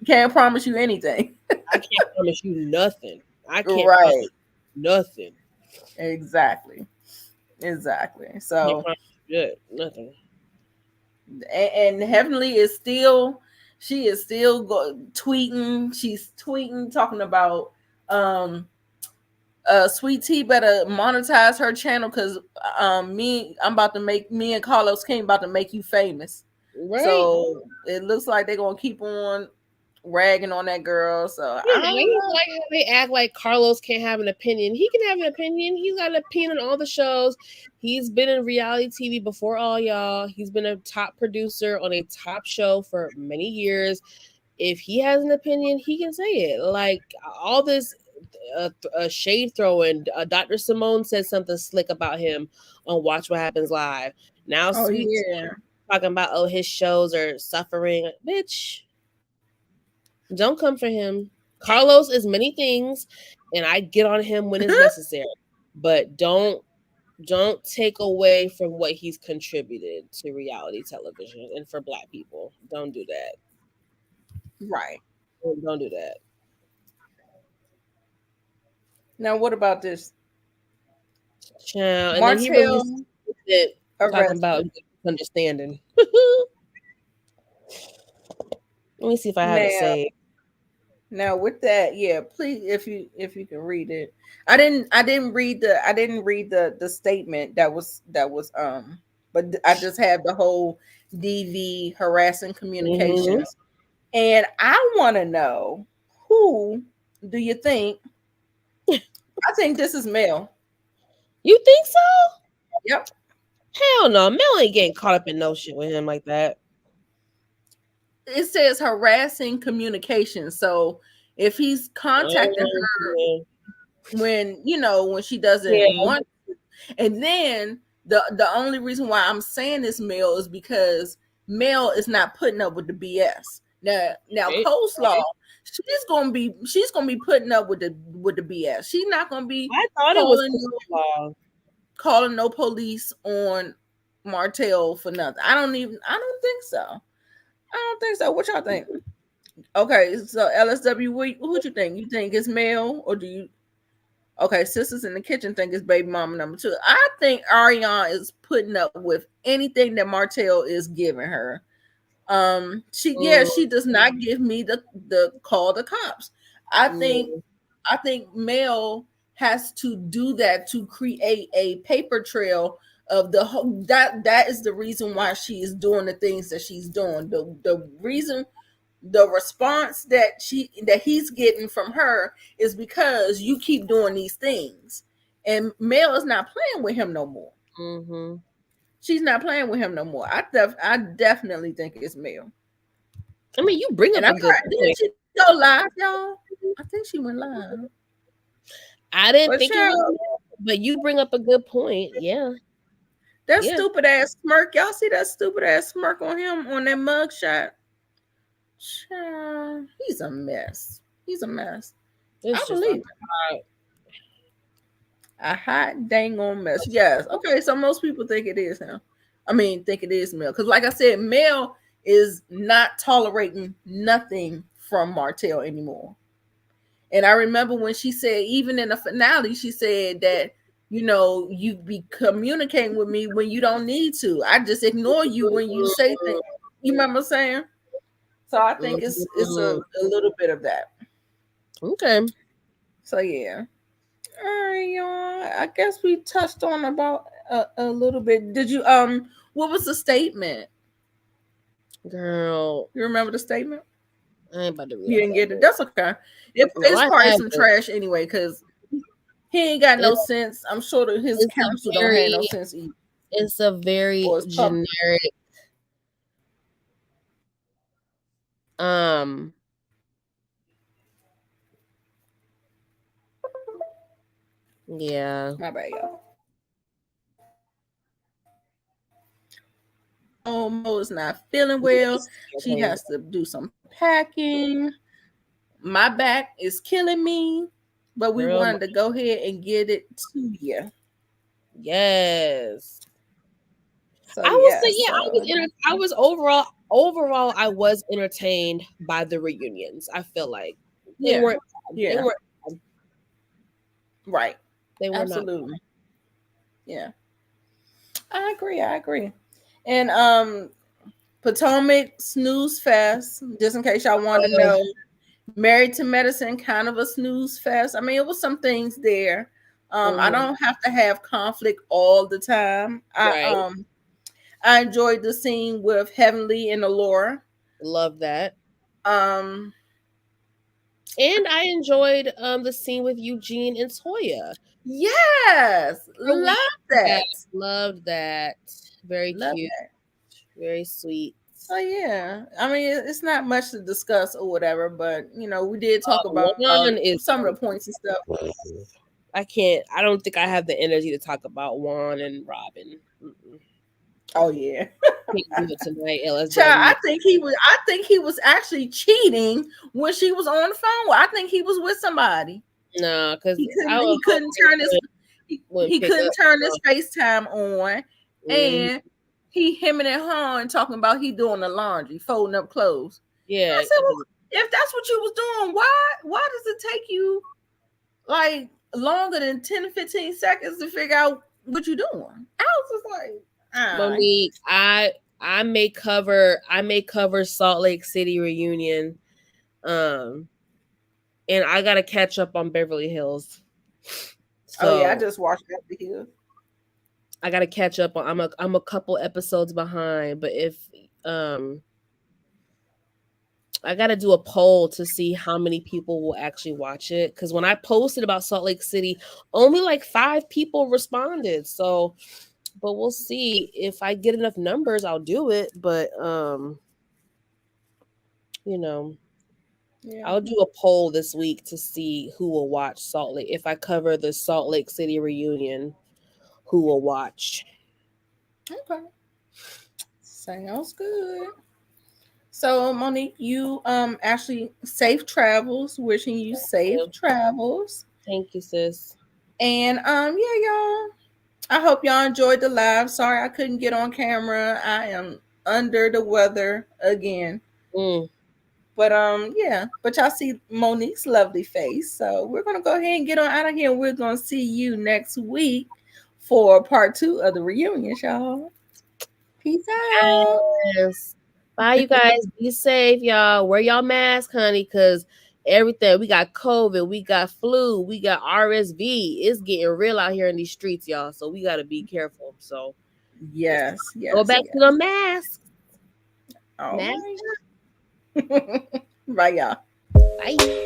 Can't promise you anything. I can't promise you nothing. I can't promise Right. nothing. Exactly. Exactly. Can't So promise you good. Nothing. and Heavenly is still she is still tweeting. She's tweeting talking about Sweet Tea better monetize her channel because I'm about to make me and Carlos King about to make you famous. Right? So it looks like they're gonna keep on ragging on that girl. So Yeah, I I don't don't know. like how they act like Carlos can't have an opinion. He can have an opinion. He's got an opinion on all the shows. He's been in reality TV before all y'all. He's been a top producer on a top show for many years. If he has an opinion, he can say it. Like all this shade throwing. Dr. Simone said something slick about him on Watch What Happens Live. Now Oh Sweet yeah. talking about his shows are suffering. Bitch, don't come for him. Carlos is many things, and I get on him when it's necessary. But don't take away from what he's contributed to reality television and for Black people. Don't do that. Right. Don't do that. Now what about this? Child. And then he released Martell it talking about arrested. understanding. Let me see if I have it Now saved. now with that, yeah, please if you can read it. I didn't read the statement but I just have the whole DV harassing Mm-hmm. communications. And I want to know who do you think? I think this is Mel. You think so? Yep. Hell no. Mel ain't getting caught up in no shit with him like that. It says harassing communication. So if he's contacting her Oh, when when she yeah. doesn't want, and then the only reason why I'm saying this, Mel, is because Mel is not putting up with the BS. Now Right. coleslaw, she's gonna be putting up with the BS. She's not gonna be I thought it was calling coleslaw. calling no police on Martell for nothing. I don't think so. I don't think so. What y'all think? Okay, so LSW, who'd you think? You think it's Mel or do you? Okay, sisters in the kitchen think it's baby mama number two. I think Ariane is putting up with anything that Martell is giving her. She Mm, does not give me the call the cops. I think mm, I think Mel has to do that to create a paper trail of the whole that is the reason why she is doing the things that she's doing. The reason the response that he's getting from her is because you keep doing these things. And Mel is not playing with him no more. mm-hmm. She's not playing with him no more. I definitely think it's Mel. I mean, you bring And up I a good thought, didn't point. she go live, y'all? I think she went live. I didn't But think it was, child, Mel, but you bring up a good point. Yeah, that yeah. stupid ass smirk. Y'all see that stupid ass smirk on him on that mug shot? Child, he's a mess. He's a mess. I It's just believe it. A hot dang on mess. Yes. Okay. So most people think it is him. I mean, think it is Mel. Because, like I said, Mel is not tolerating nothing from Martell anymore. And I remember when she said, even in the finale, she said that, you be communicating with me when you don't need to. I just ignore you when you say things. You remember saying? So I think it's Mhm. a little bit of that. Okay, So yeah. All right, y'all. I guess we touched on about a little bit. Did you what was the statement? girl, You remember the statement? I ain't about to read You all didn't that. get it. That's okay. No, It's I probably have some it. trash anyway, because he ain't got no It's sense. I'm sure that his it's a counsel don't have very no sense either. it's a Or very his public. generic Um, yeah. My bad, y'all. Mo is not feeling well. She has to do some packing. My back is killing me, but we Girl, wanted to go ahead and get it to you. yes. So I will yeah, say, yeah, so I was overall I was entertained by the reunions. I feel like they yeah, weren't they yeah, weren't right, they were not. absolutely, yeah. I agree. I agree. And Potomac Snooze Fest, just in case y'all want to Oh, know, Married to Medicine, kind of a snooze fest. I mean, it was some things there. I mhm. don't have to have conflict all the time. Right. I enjoyed the scene with Heavenly and Allura. Love that. Um, And I enjoyed the scene with Eugene and Toya. yes, Her love week that. loved that. Very Love cute, that. very sweet. So yeah, I mean, it's not much to discuss or whatever, but we did talk about One is some of the points and stuff. I don't think I have the energy to talk about Juan and Robin. Mm-mm. Oh yeah. Can't do it tonight. Let's do Child, it. I think he was actually cheating when she was on the phone. I think he was with somebody. No, because He I couldn't was he couldn't turn his wouldn't he pick couldn't up. turn his FaceTime on, Mhm. and he hemming and hawing talking about he doing the laundry, folding up clothes. Yeah, I said, well, if that's what you was doing, why does it take you like longer than 10 to 15 seconds to figure out what you're doing? I was just like, Monique, I may cover Salt Lake City reunion. And I gotta catch up on Beverly Hills. oh yeah, I So just watched that video. I gotta catch up on I'm a couple episodes behind, but if um I gotta do a poll to see how many people will actually watch it. Cause when I posted about Salt Lake City, only like 5 people responded. So but we'll see. If I get enough numbers, I'll do it. But you know, Yeah. I'll do a poll this week to see who will watch Salt Lake. If I cover the Salt Lake City reunion, who will watch? Okay. Sounds good. So Monique, you actually safe travels, wishing you safe travels. Thank you, sis. And yeah, y'all. I hope y'all enjoyed the live. Sorry I couldn't get on camera. I am under the weather again. Mm. But yeah, but y'all see Monique's lovely face. So we're gonna go ahead and get on out of here. We're gonna see you next week for part 2 of the reunion, y'all. Peace out. Yes. Bye, you guys. Be safe, y'all. Wear y'all mask, honey, because everything we got COVID, we got flu, we got RSV. It's getting real out here in these streets, y'all. So we got to be careful. So Yes, go yes, back yes. to the mask. All Mask. right. Bye, y'all. Bye.